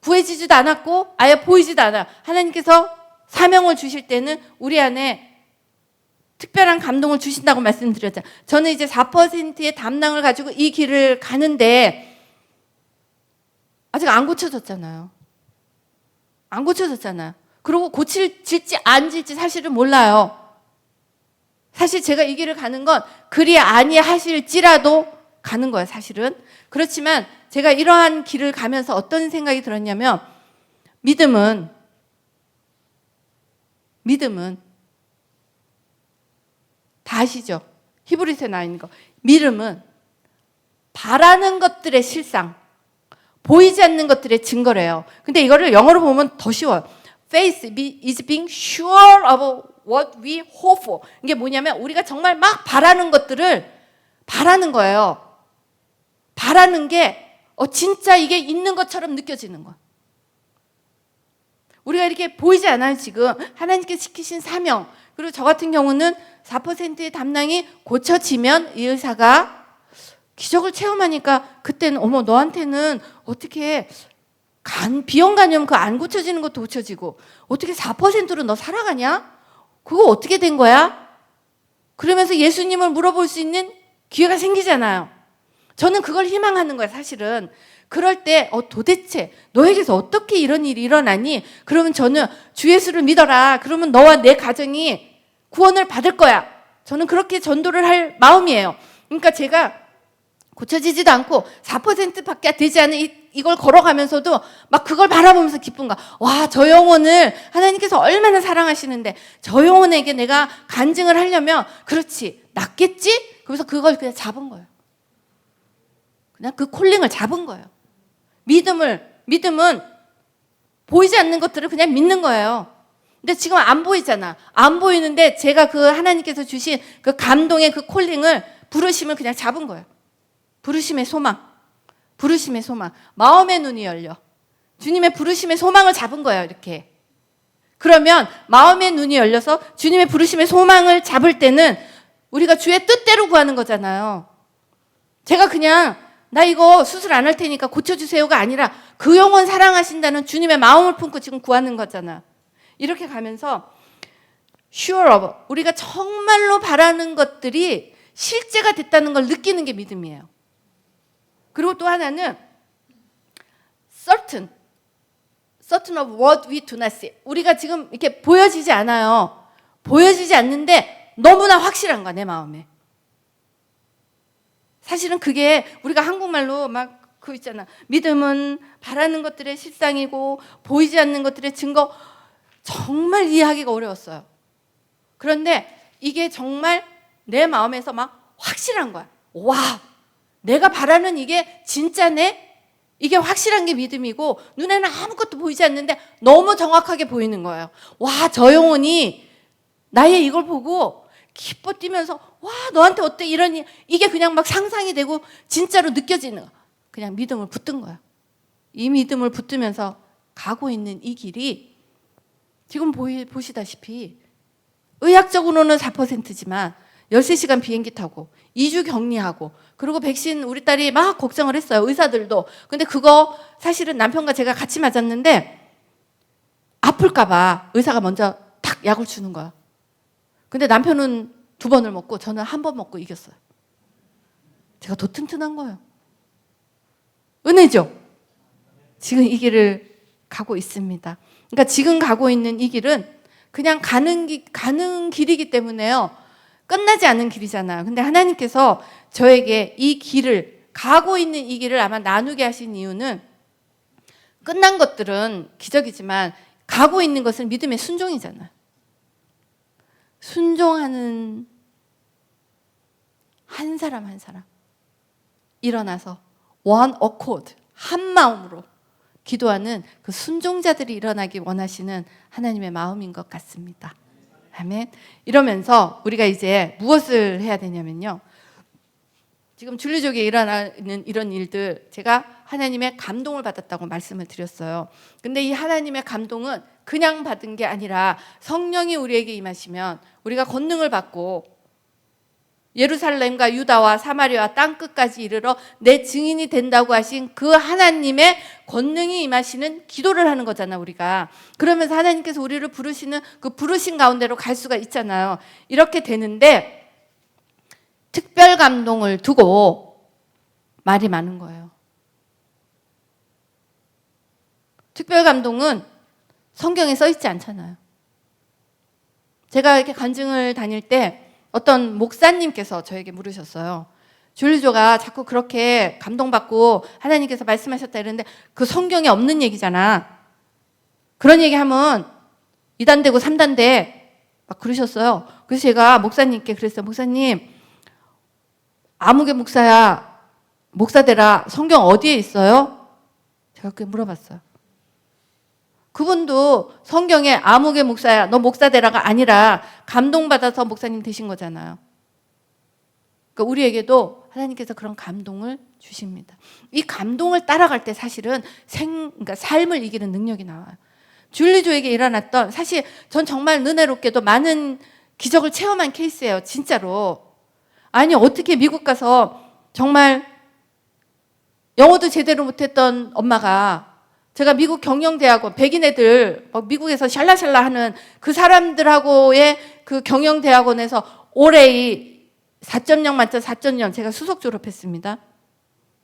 구해지지도 않았고 아예 보이지도 않아. 하나님께서 사명을 주실 때는 우리 안에 특별한 감동을 주신다고 말씀드렸잖아요. 저는 이제 4%의 담낭을 가지고 이 길을 가는데 아직 안 고쳐졌잖아요. 그리고 고칠지 안 질지 사실은 몰라요. 사실 제가 이 길을 가는 건 그리 아니하실지라도 가는 거예요, 사실은. 그렇지만 제가 이러한 길을 가면서 어떤 생각이 들었냐면, 믿음은 다 아시죠? 히브리서에 나와 있는 거. 믿음은 바라는 것들의 실상, 보이지 않는 것들의 증거래요. 근데 이거를 영어로 보면 더 쉬워요. Faith is being sure of what we hope for. 이게 뭐냐면 우리가 정말 막 바라는 것들을 바라는 거예요. 바라는 게 진짜 이게 있는 것처럼 느껴지는 거야. 우리가 이렇게 보이지 않아요, 지금. 하나님께 시키신 사명. 그리고 저 같은 경우는 4%의 담낭이 고쳐지면 이 의사가 기적을 체험하니까 그때는 어머 너한테는 어떻게 비형 간염 그거 안 고쳐지는 것도 고쳐지고 어떻게 4%로 너 살아가냐? 그거 어떻게 된 거야? 그러면서 예수님을 물어볼 수 있는 기회가 생기잖아요. 저는 그걸 희망하는 거예요, 사실은. 그럴 때 도대체 너에게서 어떻게 이런 일이 일어나니? 그러면 저는 주 예수를 믿어라. 그러면 너와 내 가정이 구원을 받을 거야. 저는 그렇게 전도를 할 마음이에요. 그러니까 제가 고쳐지지도 않고 4%밖에 되지 않은 이걸 걸어가면서도 막 그걸 바라보면서 기쁜 거야. 와, 저 영혼을 하나님께서 얼마나 사랑하시는데 저 영혼에게 내가 간증을 하려면 그렇지, 낫겠지? 그래서 그걸 그냥 잡은 거예요. 그냥 그 콜링을 잡은 거예요. 믿음은 보이지 않는 것들을 그냥 믿는 거예요. 근데 지금 안 보이잖아. 안 보이는데 제가 그 하나님께서 주신 그 감동의 그 콜링을, 부르심을 그냥 잡은 거예요. 부르심의 소망. 마음의 눈이 열려. 주님의 부르심의 소망을 잡은 거예요, 이렇게. 그러면 마음의 눈이 열려서 주님의 부르심의 소망을 잡을 때는 우리가 주의 뜻대로 구하는 거잖아요. 제가 그냥 나 이거 수술 안 할 테니까 고쳐주세요가 아니라 그 영혼 사랑하신다는 주님의 마음을 품고 지금 구하는 거잖아. 이렇게 가면서 sure of, 우리가 정말로 바라는 것들이 실제가 됐다는 걸 느끼는 게 믿음이에요. 그리고 또 하나는 certain of what we do not see. 우리가 지금 이렇게 보여지지 않아요. 보여지지 않는데 너무나 확실한 거야, 내 마음에. 사실은 그게 우리가 한국말로 막 그거 있잖아. 믿음은 바라는 것들의 실상이고 보이지 않는 것들의 증거. 정말 이해하기가 어려웠어요. 그런데 이게 정말 내 마음에서 막 확실한 거야. 와, 내가 바라는 이게 진짜네? 이게 확실한 게 믿음이고 눈에는 아무것도 보이지 않는데 너무 정확하게 보이는 거예요. 와, 저 영혼이 나의 이걸 보고 기뻐 뛰면서 와 너한테 어때 이러니 이게 그냥 막 상상이 되고 진짜로 느껴지는 거야. 그냥 믿음을 붙든 거야. 이 믿음을 붙으면서 가고 있는 이 길이 지금 보시다시피 의학적으로는 4%지만 13시간 비행기 타고 2주 격리하고 그리고 백신 우리 딸이 막 걱정을 했어요. 의사들도. 근데 그거 사실은 남편과 제가 같이 맞았는데 아플까 봐 의사가 먼저 탁 약을 주는 거야. 근데 남편은 2번을 먹고 저는 1번 먹고 이겼어요. 제가 더 튼튼한 거예요. 은혜죠? 지금 이 길을 가고 있습니다. 그러니까 지금 가고 있는 이 길은 그냥 가는 길이기 때문에요. 끝나지 않은 길이잖아요. 근데 하나님께서 저에게 이 길을 가고 있는 이 길을 아마 나누게 하신 이유는 끝난 것들은 기적이지만 가고 있는 것은 믿음의 순종이잖아요. 순종하는 한 사람 한 사람 일어나서 one accord 한 마음으로 기도하는 그 순종자들이 일어나기 원하시는 하나님의 마음인 것 같습니다. 아멘. 이러면서 우리가 이제 무엇을 해야 되냐면요. 지금 줄리족에 일어나는 이런 일들 제가 하나님의 감동을 받았다고 말씀을 드렸어요. 근데 이 하나님의 감동은 그냥 받은 게 아니라 성령이 우리에게 임하시면 우리가 권능을 받고 예루살렘과 유다와 사마리아 땅끝까지 이르러 내 증인이 된다고 하신 그 하나님의 권능이 임하시는 기도를 하는 거잖아 우리가. 그러면서 하나님께서 우리를 부르시는 그 부르신 가운데로 갈 수가 있잖아요. 이렇게 되는데 특별 감동을 두고 말이 많은 거예요. 특별 감동은 성경에 써 있지 않잖아요. 제가 이렇게 간증을 다닐 때 어떤 목사님께서 저에게 물으셨어요. 줄리조가 자꾸 그렇게 감동받고 하나님께서 말씀하셨다 이러는데 그 성경에 없는 얘기잖아. 그런 얘기하면 2단 되고 3단 돼. 막 그러셨어요. 그래서 제가 목사님께 그랬어요. 목사님, 아무개 목사야, 목사되라. 성경 어디에 있어요? 제가 그렇게 물어봤어요. 그분도 성경에 아무개 목사야, 너 목사되라가 아니라 감동받아서 목사님 되신 거잖아요. 그러니까 우리에게도 하나님께서 그런 감동을 주십니다. 이 감동을 따라갈 때 사실은 그러니까 삶을 이기는 능력이 나와요. 줄리조에게 일어났던 사실 전 정말 은혜롭게도 많은 기적을 체험한 케이스예요. 진짜로. 아니 어떻게 미국 가서 정말 영어도 제대로 못했던 엄마가 제가 미국 경영대학원 백인 애들 미국에서 샬라샬라 하는 그 사람들하고의 그 경영대학원에서 올해 4.0 만점 4.0 제가 수석 졸업했습니다.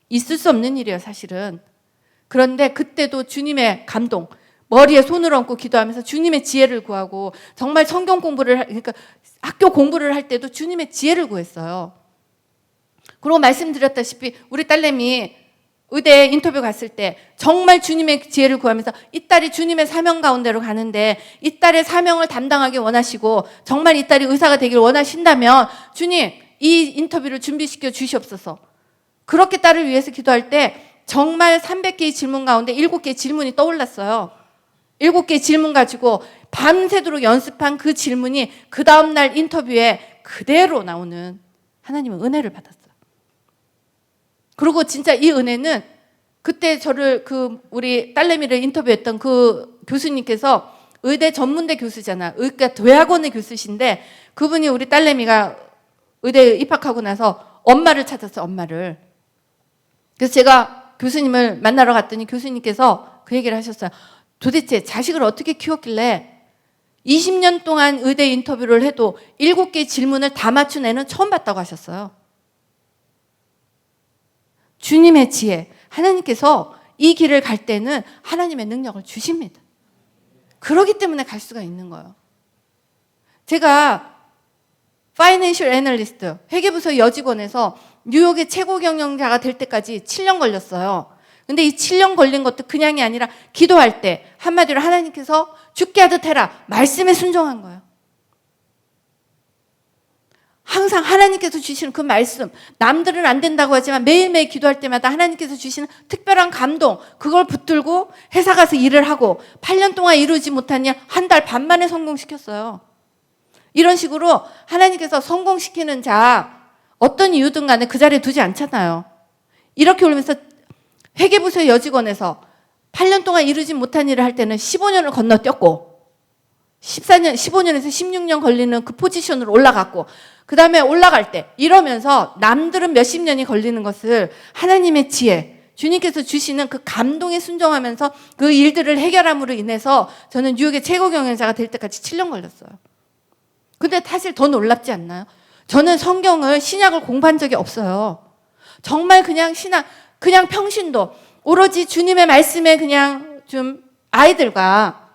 있을 수 없는 일이에요 사실은. 그런데 그때도 주님의 감동, 머리에 손을 얹고 기도하면서 주님의 지혜를 구하고 정말 성경 공부를 그러니까 학교 공부를 할 때도 주님의 지혜를 구했어요. 그리고 말씀드렸다시피 우리 딸내미 의대 인터뷰 갔을 때 정말 주님의 지혜를 구하면서 이 딸이 주님의 사명 가운데로 가는데 이 딸의 사명을 담당하기 원하시고 정말 이 딸이 의사가 되길 원하신다면 주님 이 인터뷰를 준비시켜 주시옵소서. 그렇게 딸을 위해서 기도할 때 정말 300개의 질문 가운데 7개의 질문이 떠올랐어요. 7개의 질문 가지고 밤새도록 연습한 그 질문이 그 다음날 인터뷰에 그대로 나오는 하나님의 은혜를 받았어요. 그리고 진짜 이 은혜는 그때 저를 우리 딸내미를 인터뷰했던 그 교수님께서 의대 전문대 교수잖아. 그러니까 대학원의 교수신데 그분이 우리 딸내미가 의대에 입학하고 나서 엄마를 찾았어요. 엄마를. 그래서 제가 교수님을 만나러 갔더니 교수님께서 그 얘기를 하셨어요. 도대체 자식을 어떻게 키웠길래 20년 동안 의대 인터뷰를 해도 7개의 질문을 다 맞춘 애는 처음 봤다고 하셨어요. 주님의 지혜, 하나님께서 이 길을 갈 때는 하나님의 능력을 주십니다. 그러기 때문에 갈 수가 있는 거예요. 제가 파이낸셜 애널리스트, 회계부서 여직원에서 뉴욕의 최고 경영자가 될 때까지 7년 걸렸어요. 근데 이 7년 걸린 것도 그냥이 아니라 기도할 때 한마디로 하나님께서 죽게 하듯 해라. 말씀에 순종한 거예요. 항상 하나님께서 주시는 그 말씀, 남들은 안 된다고 하지만 매일매일 기도할 때마다 하나님께서 주시는 특별한 감동, 그걸 붙들고 회사 가서 일을 하고 8년 동안 이루지 못한 일 한 달 반 만에 성공시켰어요. 이런 식으로 하나님께서 성공시키는 자 어떤 이유든 간에 그 자리에 두지 않잖아요. 이렇게 올리면서 회계부서의 여직원에서 8년 동안 이루지 못한 일을 할 때는 15년을 건너뛰었고 15년에서 16년 걸리는 그 포지션으로 올라갔고 그 다음에 올라갈 때 이러면서 남들은 몇십 년이 걸리는 것을 하나님의 지혜, 주님께서 주시는 그 감동에 순종하면서 그 일들을 해결함으로 인해서 저는 뉴욕의 최고 경영자가 될 때까지 7년 걸렸어요. 근데 사실 더 놀랍지 않나요? 저는 성경을 신약을 공부한 적이 없어요. 정말 그냥 그냥 평신도 오로지 주님의 말씀에 그냥 좀 아이들과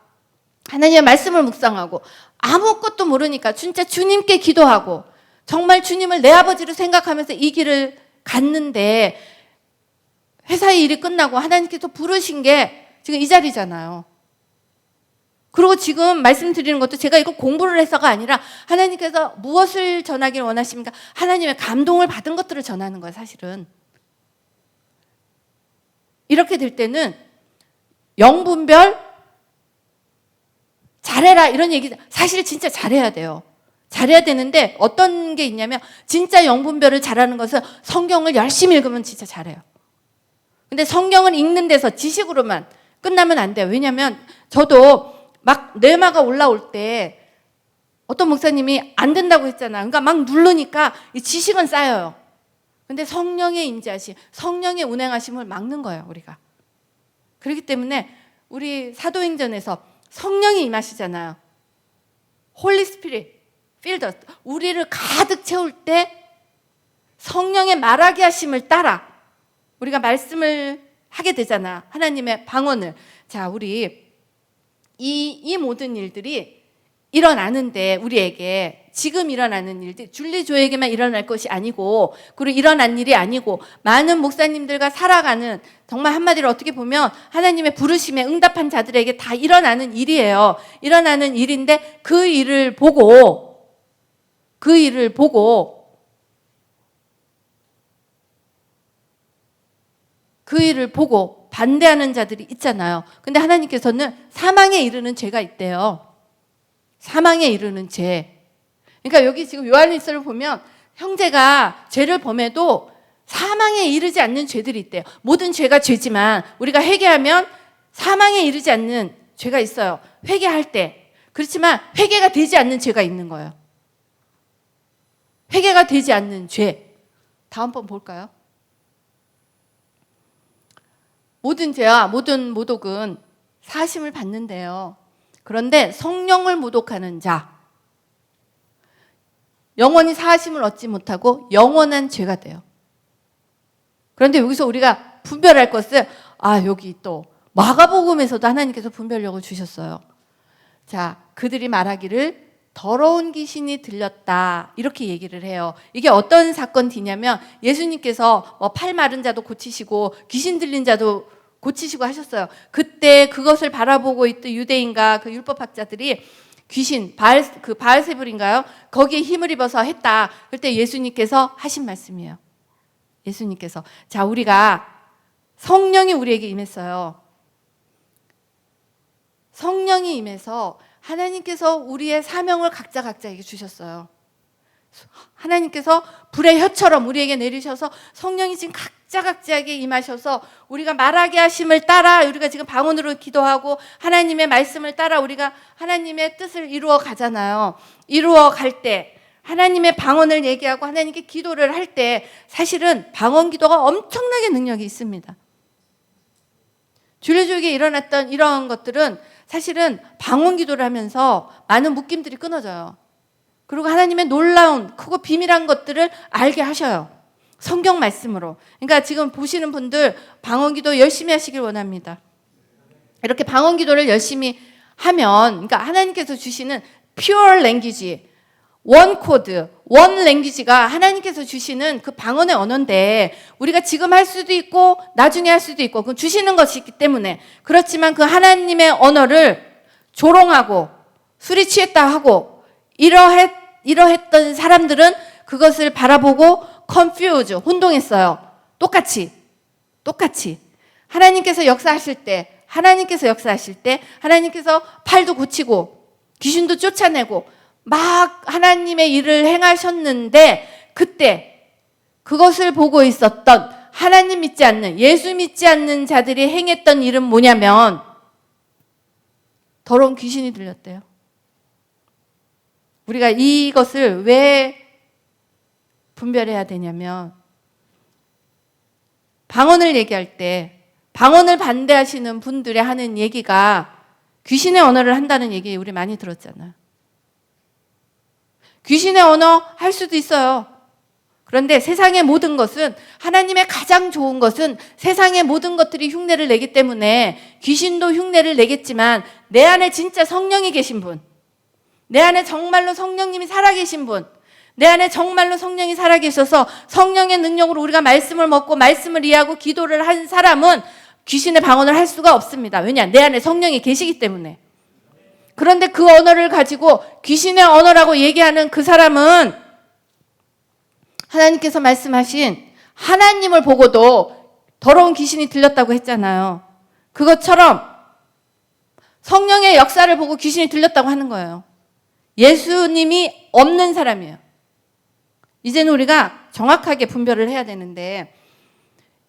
하나님의 말씀을 묵상하고 아무것도 모르니까 진짜 주님께 기도하고 정말 주님을 내 아버지로 생각하면서 이 길을 갔는데 회사의 일이 끝나고 하나님께서 부르신 게 지금 이 자리잖아요. 그리고 지금 말씀드리는 것도 제가 이거 공부를 해서가 아니라 하나님께서 무엇을 전하기를 원하십니까? 하나님의 감동을 받은 것들을 전하는 거예요, 사실은. 이렇게 될 때는 영분별 잘해라 이런 얘기 사실 진짜 잘해야 돼요. 잘해야 되는데 어떤 게 있냐면 진짜 영분별을 잘하는 것은 성경을 열심히 읽으면 진짜 잘해요. 근데 성경을 읽는 데서 지식으로만 끝나면 안 돼요. 왜냐하면 저도 막 뇌마가 올라올 때 어떤 목사님이 안 된다고 했잖아. 그러니까 막 누르니까 이 지식은 쌓여요. 근데 성령의 임재하심, 성령의 운행하심을 막는 거예요, 우리가. 그렇기 때문에 우리 사도행전에서 성령이 임하시잖아요. 홀리 스피릿, 필드. 우리를 가득 채울 때 성령의 말하게 하심을 따라 우리가 말씀을 하게 되잖아. 하나님의 방언을. 자, 우리 이 모든 일들이 일어나는데 우리에게 지금 일어나는 일들 줄리조에게만 일어날 것이 아니고 그리고 일어난 일이 아니고 많은 목사님들과 살아가는 정말 한마디로 어떻게 보면 하나님의 부르심에 응답한 자들에게 다 일어나는 일이에요. 일어나는 일인데 그 일을 보고 반대하는 자들이 있잖아요. 근데 하나님께서는 사망에 이르는 죄가 있대요. 사망에 이르는 죄. 그러니까 여기 지금 요한일서를 보면 형제가 죄를 범해도 사망에 이르지 않는 죄들이 있대요. 모든 죄가 죄지만 우리가 회개하면 사망에 이르지 않는 죄가 있어요. 회개할 때. 그렇지만 회개가 되지 않는 죄가 있는 거예요. 회개가 되지 않는 죄. 다음 번 볼까요? 모든 죄와 모든 모독은 사심을 받는데요. 그런데 성령을 모독하는 자, 영원히 사하심을 얻지 못하고 영원한 죄가 돼요. 그런데 여기서 우리가 분별할 것은 여기 또 마가복음에서도 하나님께서 분별력을 주셨어요. 자, 그들이 말하기를 더러운 귀신이 들렸다 이렇게 얘기를 해요. 이게 어떤 사건이냐면 예수님께서 팔 마른 자도 고치시고 귀신 들린 자도 고치시고 하셨어요. 그때 그것을 바라보고 있던 유대인과 그 율법학자들이 귀신, 바알세불인가요? 거기에 힘을 입어서 했다. 그때 예수님께서 하신 말씀이에요. 예수님께서. 자, 우리가 성령이 우리에게 임했어요. 성령이 임해서 하나님께서 우리의 사명을 각자에게 주셨어요. 하나님께서 불의 혀처럼 우리에게 내리셔서 성령이 지금 각자에게 임하셔서 우리가 말하게 하심을 따라 우리가 지금 방언으로 기도하고 하나님의 말씀을 따라 우리가 하나님의 뜻을 이루어 가잖아요. 이루어 갈 때 하나님의 방언을 얘기하고 하나님께 기도를 할 때 사실은 방언 기도가 엄청나게 능력이 있습니다. 주례주역에 일어났던 이러한 것들은 사실은 방언 기도를 하면서 많은 묶임들이 끊어져요. 그리고 하나님의 놀라운 크고 비밀한 것들을 알게 하셔요. 성경 말씀으로. 그러니까 지금 보시는 분들 방언 기도 열심히 하시길 원합니다. 이렇게 방언 기도를 열심히 하면 그러니까 하나님께서 주시는 pure language, one code, one language가 하나님께서 주시는 그 방언의 언어인데 우리가 지금 할 수도 있고 나중에 할 수도 있고 그 주시는 것이 있기 때문에 그렇지만 그 하나님의 언어를 조롱하고 술이 취했다 하고 이러했던 사람들은 그것을 바라보고 confuse, 혼동했어요. 똑같이. 하나님께서 역사하실 때 하나님께서 팔도 고치고 귀신도 쫓아내고 막 하나님의 일을 행하셨는데 그때 그것을 보고 있었던 하나님 믿지 않는, 예수 믿지 않는 자들이 행했던 일은 뭐냐면 더러운 귀신이 들렸대요. 우리가 이것을 왜 분별해야 되냐면 방언을 얘기할 때 방언을 반대하시는 분들이 하는 얘기가 귀신의 언어를 한다는 얘기 우리 많이 들었잖아요. 귀신의 언어 할 수도 있어요. 그런데 세상의 모든 것은, 하나님의 가장 좋은 것은 세상의 모든 것들이 흉내를 내기 때문에 귀신도 흉내를 내겠지만 내 안에 진짜 성령이 계신 분, 내 안에 정말로 성령님이 살아계신 분, 내 안에 정말로 성령이 살아계셔서 성령의 능력으로 우리가 말씀을 먹고 말씀을 이해하고 기도를 한 사람은 귀신의 방언을 할 수가 없습니다. 왜냐? 내 안에 성령이 계시기 때문에. 그런데 그 언어를 가지고 귀신의 언어라고 얘기하는 그 사람은 하나님께서 말씀하신 하나님을 보고도 더러운 귀신이 들렸다고 했잖아요. 그것처럼 성령의 역사를 보고 귀신이 들렸다고 하는 거예요. 예수님이 없는 사람이에요. 이제는 우리가 정확하게 분별을 해야 되는데,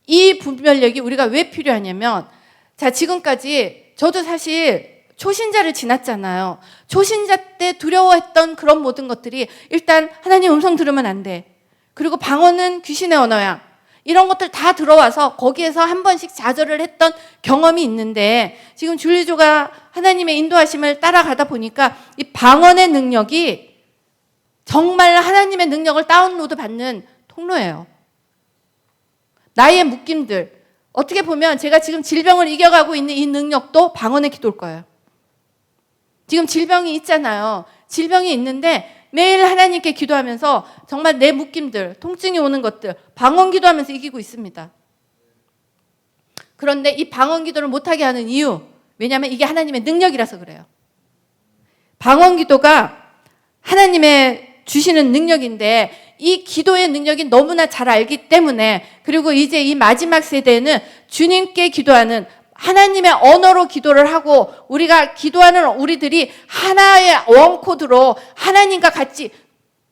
이 분별력이 우리가 왜 필요하냐면, 자, 지금까지 저도 사실 초신자를 지났잖아요. 초신자 때 두려워했던 그런 모든 것들이, 일단 하나님 음성 들으면 안 돼. 그리고 방언은 귀신의 언어야. 이런 것들 다 들어와서 거기에서 한 번씩 좌절을 했던 경험이 있는데, 지금 줄리조가 하나님의 인도하심을 따라가다 보니까 이 방언의 능력이 정말 하나님의 능력을 다운로드 받는 통로예요. 나의 묶임들, 어떻게 보면 제가 지금 질병을 이겨가고 있는 이 능력도 방언의 기도일 거예요. 지금 질병이 있잖아요. 질병이 있는데 매일 하나님께 기도하면서 정말 내 묶임들, 통증이 오는 것들 방언 기도하면서 이기고 있습니다. 그런데 이 방언 기도를 못하게 하는 이유, 왜냐하면 이게 하나님의 능력이라서 그래요. 방언 기도가 하나님의 주시는 능력인데, 이 기도의 능력이 너무나 잘 알기 때문에, 그리고 이제 이 마지막 세대는 주님께 기도하는 하나님의 언어로 기도를 하고, 우리가 기도하는 우리들이 하나의 원코드로 하나님과 같이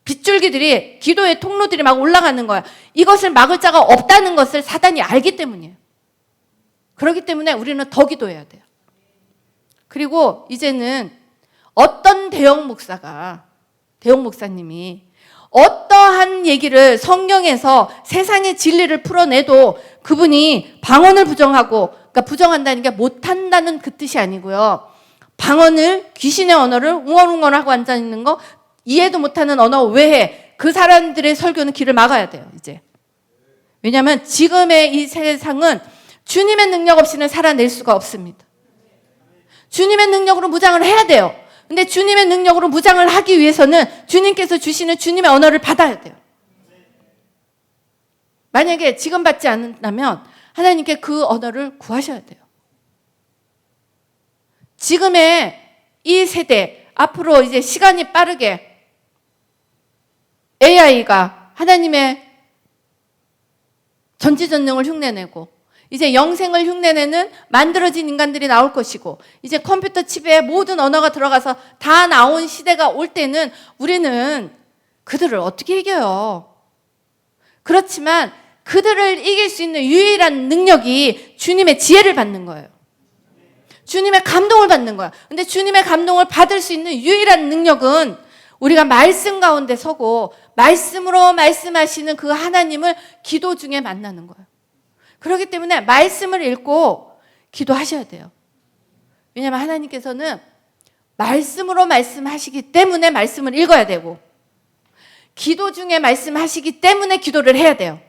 빗줄기들이, 기도의 통로들이 막 올라가는 거야. 이것을 막을 자가 없다는 것을 사단이 알기 때문이에요. 그렇기 때문에 우리는 더 기도해야 돼요. 그리고 이제는 어떤 대형 목사님이 어떠한 얘기를 성경에서 세상의 진리를 풀어내도 그분이 방언을 부정하고, 그러니까 부정한다는 게 못한다는 그 뜻이 아니고요. 방언을, 귀신의 언어를 웅얼웅얼하고 앉아있는 거, 이해도 못하는 언어 외에 그 사람들의 설교는 길을 막아야 돼요, 이제. 왜냐하면 지금의 이 세상은 주님의 능력 없이는 살아낼 수가 없습니다. 주님의 능력으로 무장을 해야 돼요. 근데 주님의 능력으로 무장을 하기 위해서는 주님께서 주시는 주님의 언어를 받아야 돼요. 만약에 지금 받지 않는다면 하나님께 그 언어를 구하셔야 돼요. 지금의 이 세대, 앞으로 이제 시간이 빠르게 AI가 하나님의 전지전능을 흉내내고, 이제 영생을 흉내내는 만들어진 인간들이 나올 것이고, 이제 컴퓨터 칩에 모든 언어가 들어가서 다 나온 시대가 올 때는 우리는 그들을 어떻게 이겨요? 그렇지만 그들을 이길 수 있는 유일한 능력이 주님의 지혜를 받는 거예요. 주님의 감동을 받는 거야. 근데 주님의 감동을 받을 수 있는 유일한 능력은 우리가 말씀 가운데 서고 말씀으로 말씀하시는 그 하나님을 기도 중에 만나는 거예요. 그렇기 때문에 말씀을 읽고 기도하셔야 돼요. 왜냐하면 하나님께서는 말씀으로 말씀하시기 때문에 말씀을 읽어야 되고, 기도 중에 말씀하시기 때문에 기도를 해야 돼요.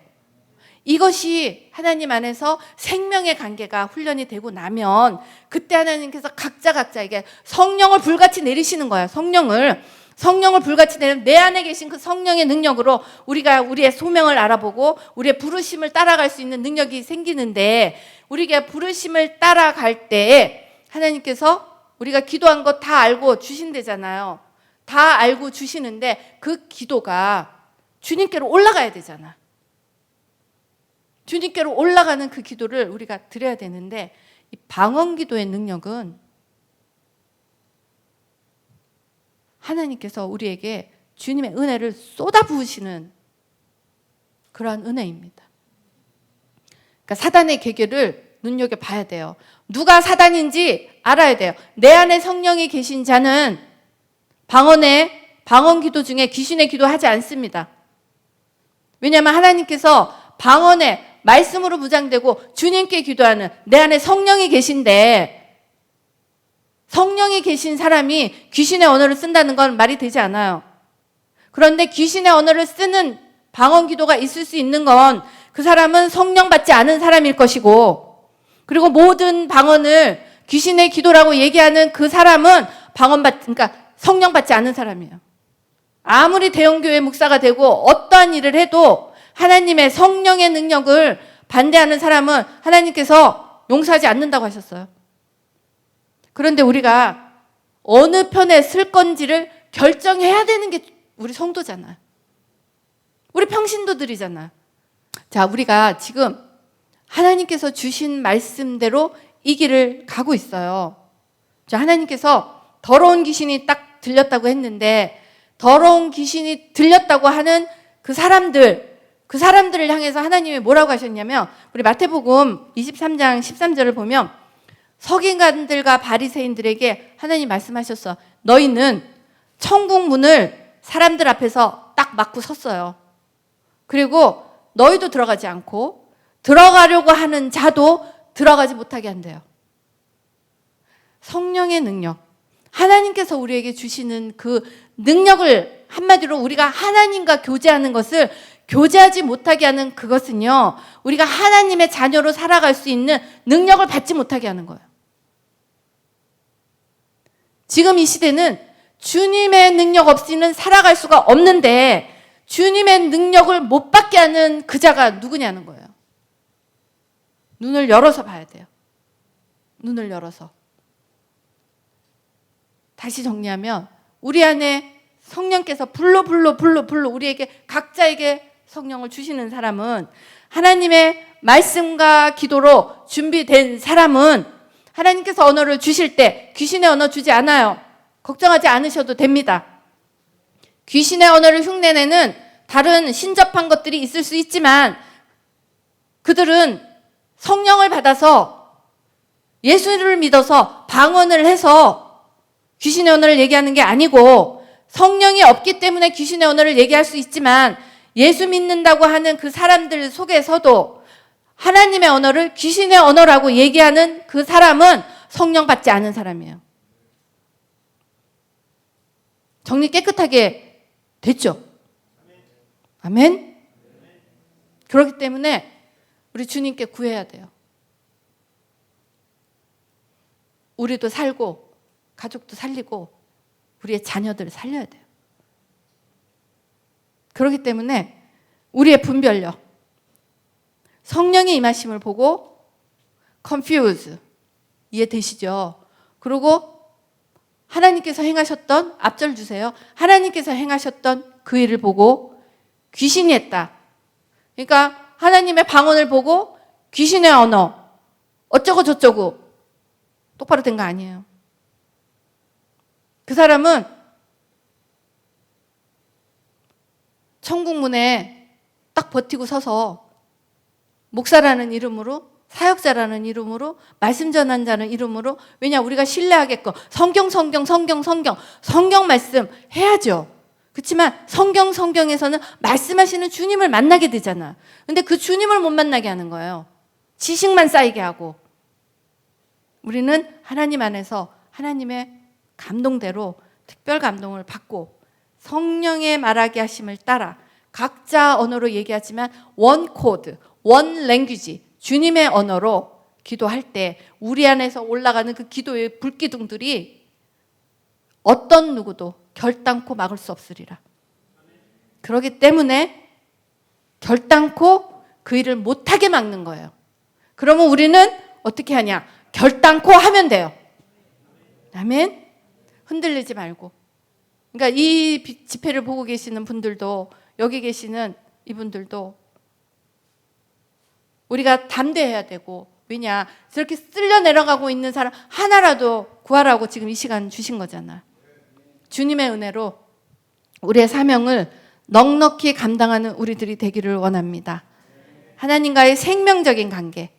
이것이 하나님 안에서 생명의 관계가 훈련이 되고 나면, 그때 하나님께서 각자에게 성령을 불같이 내리시는 거예요. 성령을 불같이 내리면 내 안에 계신 그 성령의 능력으로 우리가 우리의 소명을 알아보고 우리의 부르심을 따라갈 수 있는 능력이 생기는데, 우리가 부르심을 따라갈 때 하나님께서 우리가 기도한 거 다 알고 주신대잖아요. 다 알고 주시는데 그 기도가 주님께로 올라가야 되잖아. 주님께로 올라가는 그 기도를 우리가 드려야 되는데, 이 방언 기도의 능력은 하나님께서 우리에게 주님의 은혜를 쏟아부으시는 그러한 은혜입니다. 그러니까 사단의 계계를 눈여겨봐야 돼요. 누가 사단인지 알아야 돼요. 내 안에 성령이 계신 자는 방언 기도 중에 귀신의 기도하지 않습니다. 왜냐하면 하나님께서 방언에 말씀으로 무장되고 주님께 기도하는 내 안에 성령이 계신데, 성령이 계신 사람이 귀신의 언어를 쓴다는 건 말이 되지 않아요. 그런데 귀신의 언어를 쓰는 방언 기도가 있을 수 있는 건 그 사람은 성령 받지 않은 사람일 것이고, 그리고 모든 방언을 귀신의 기도라고 얘기하는 그 사람은 그러니까 성령 받지 않은 사람이에요. 아무리 대형교회 목사가 되고 어떠한 일을 해도 하나님의 성령의 능력을 반대하는 사람은 하나님께서 용서하지 않는다고 하셨어요. 그런데 우리가 어느 편에 쓸 건지를 결정해야 되는 게 우리 성도잖아요. 우리 평신도들이잖아요. 자, 우리가 지금 하나님께서 주신 말씀대로 이 길을 가고 있어요. 자, 하나님께서 더러운 귀신이 딱 들렸다고 했는데, 더러운 귀신이 들렸다고 하는 그 사람들을 향해서 하나님이 뭐라고 하셨냐면, 우리 마태복음 23장 13절을 보면 서기관들과 바리새인들에게 하나님 말씀하셨어. 너희는 천국 문을 사람들 앞에서 딱 막고 섰어요. 그리고 너희도 들어가지 않고 들어가려고 하는 자도 들어가지 못하게 한대요. 성령의 능력, 하나님께서 우리에게 주시는 그 능력을, 한마디로 우리가 하나님과 교제하는 것을 교제하지 못하게 하는 그것은요, 우리가 하나님의 자녀로 살아갈 수 있는 능력을 받지 못하게 하는 거예요. 지금 이 시대는 주님의 능력 없이는 살아갈 수가 없는데, 주님의 능력을 못 받게 하는 그 자가 누구냐는 거예요. 눈을 열어서 봐야 돼요. 눈을 열어서. 다시 정리하면, 우리 안에 성령께서 불로 우리에게 각자에게 성령을 주시는 사람은, 하나님의 말씀과 기도로 준비된 사람은 하나님께서 언어를 주실 때 귀신의 언어 주지 않아요. 걱정하지 않으셔도 됩니다. 귀신의 언어를 흉내내는 다른 신접한 것들이 있을 수 있지만, 그들은 성령을 받아서 예수를 믿어서 방언을 해서 귀신의 언어를 얘기하는 게 아니고, 성령이 없기 때문에 귀신의 언어를 얘기할 수 있지만, 예수 믿는다고 하는 그 사람들 속에서도 하나님의 언어를 귀신의 언어라고 얘기하는 그 사람은 성령 받지 않은 사람이에요. 정리 깨끗하게 됐죠? 아멘? 그렇기 때문에 우리 주님께 구해야 돼요. 우리도 살고 가족도 살리고 우리의 자녀들을 살려야 돼요. 그렇기 때문에 우리의 분별력, 성령의 임하심을 보고 confuse, 이해되시죠? 그리고 하나님께서 행하셨던, 앞절 주세요. 하나님께서 행하셨던 그 일을 보고 귀신이 했다. 그러니까 하나님의 방언을 보고 귀신의 언어, 어쩌고 저쩌고 똑바로 된 거 아니에요. 그 사람은 천국 문에 딱 버티고 서서 목사라는 이름으로, 사역자라는 이름으로, 말씀 전환자는 이름으로, 왜냐 우리가 신뢰하게끔 성경 말씀 해야죠. 그렇지만 성경에서는 말씀하시는 주님을 만나게 되잖아. 근데 그 주님을 못 만나게 하는 거예요. 지식만 쌓이게 하고. 우리는 하나님 안에서 하나님의 감동대로 특별 감동을 받고 성령의 말하게 하심을 따라 각자 언어로 얘기하지만 원 코드, 원 랭귀지, 주님의 언어로 기도할 때 우리 안에서 올라가는 그 기도의 불기둥들이 어떤 누구도 결단코 막을 수 없으리라. 그렇기 때문에 결단코 그 일을 못하게 막는 거예요. 그러면 우리는 어떻게 하냐? 결단코 하면 돼요. 아멘? 흔들리지 말고. 그러니까 이 집회를 보고 계시는 분들도, 여기 계시는 이분들도 우리가 담대해야 되고, 왜냐? 저렇게 쓸려 내려가고 있는 사람 하나라도 구하라고 지금 이 시간 주신 거잖아. 주님의 은혜로 우리의 사명을 넉넉히 감당하는 우리들이 되기를 원합니다. 하나님과의 생명적인 관계,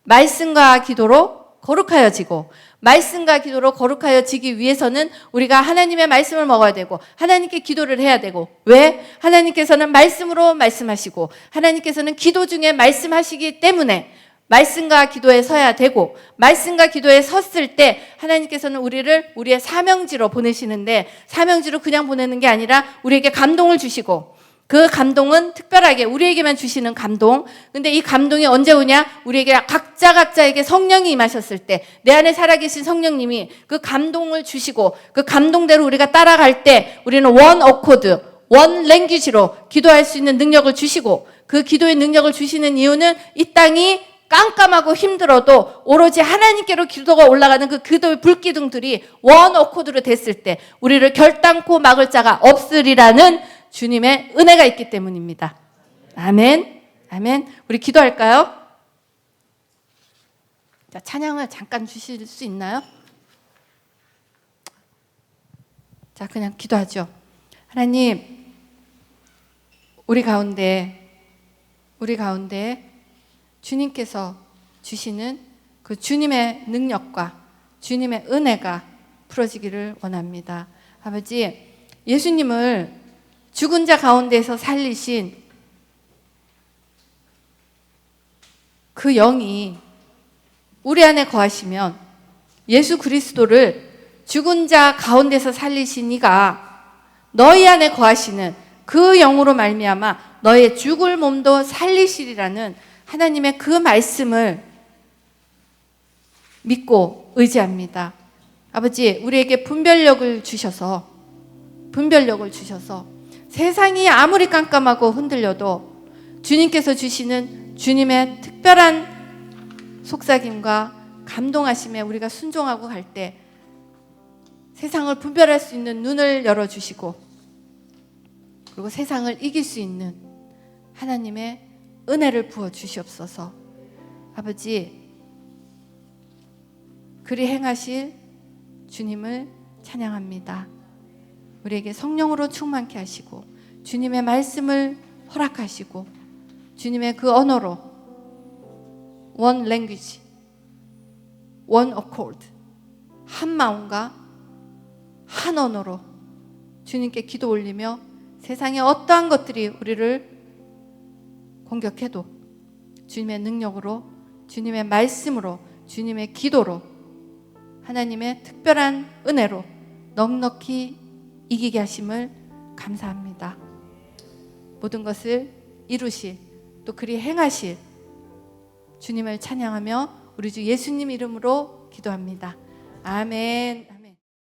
말씀과 기도로 거룩하여지고, 말씀과 기도로 거룩하여지기 위해서는 우리가 하나님의 말씀을 먹어야 되고 하나님께 기도를 해야 되고, 왜? 하나님께서는 말씀으로 말씀하시고 하나님께서는 기도 중에 말씀하시기 때문에 말씀과 기도에 서야 되고, 말씀과 기도에 섰을 때 하나님께서는 우리를 우리의 사명지로 보내시는데, 사명지로 그냥 보내는 게 아니라 우리에게 감동을 주시고, 그 감동은 특별하게 우리에게만 주시는 감동. 근데 이 감동이 언제 오냐? 우리에게 각자에게 성령이 임하셨을 때, 내 안에 살아계신 성령님이 그 감동을 주시고 그 감동대로 우리가 따라갈 때 우리는 원 어코드, 원 랭귀지로 기도할 수 있는 능력을 주시고, 그 기도의 능력을 주시는 이유는 이 땅이 깜깜하고 힘들어도 오로지 하나님께로 기도가 올라가는 그 기도의 불기둥들이 원 어코드로 됐을 때 우리를 결단코 막을 자가 없으리라는 주님의 은혜가 있기 때문입니다. 아멘. 아멘. 우리 기도할까요? 자, 찬양을 잠깐 주실 수 있나요? 자, 그냥 기도하죠. 하나님, 우리 가운데 주님께서 주시는 그 주님의 능력과 주님의 은혜가 풀어지기를 원합니다. 아버지, 예수님을 죽은 자 가운데서 살리신 그 영이 우리 안에 거하시면, 예수 그리스도를 죽은 자 가운데서 살리신 이가 너희 안에 거하시는 그 영으로 말미암아 너의 죽을 몸도 살리시리라는 하나님의 그 말씀을 믿고 의지합니다. 아버지, 우리에게 분별력을 주셔서 세상이 아무리 깜깜하고 흔들려도 주님께서 주시는 주님의 특별한 속삭임과 감동하심에 우리가 순종하고 갈 때 세상을 분별할 수 있는 눈을 열어주시고, 그리고 세상을 이길 수 있는 하나님의 은혜를 부어 주시옵소서. 아버지, 그리 행하실 주님을 찬양합니다. 우리에게 성령으로 충만케 하시고 주님의 말씀을 허락하시고 주님의 그 언어로 원 랭귀지, 원 어코드, 한 마음과 한 언어로 주님께 기도 올리며 세상의 어떠한 것들이 우리를 공격해도 주님의 능력으로, 주님의 말씀으로, 주님의 기도로, 하나님의 특별한 은혜로 넉넉히 이기게 하심을 감사합니다. 모든 것을 이루실, 또 그리 행하실 주님을 찬양하며 우리 주 예수님 이름으로 기도합니다. 아멘.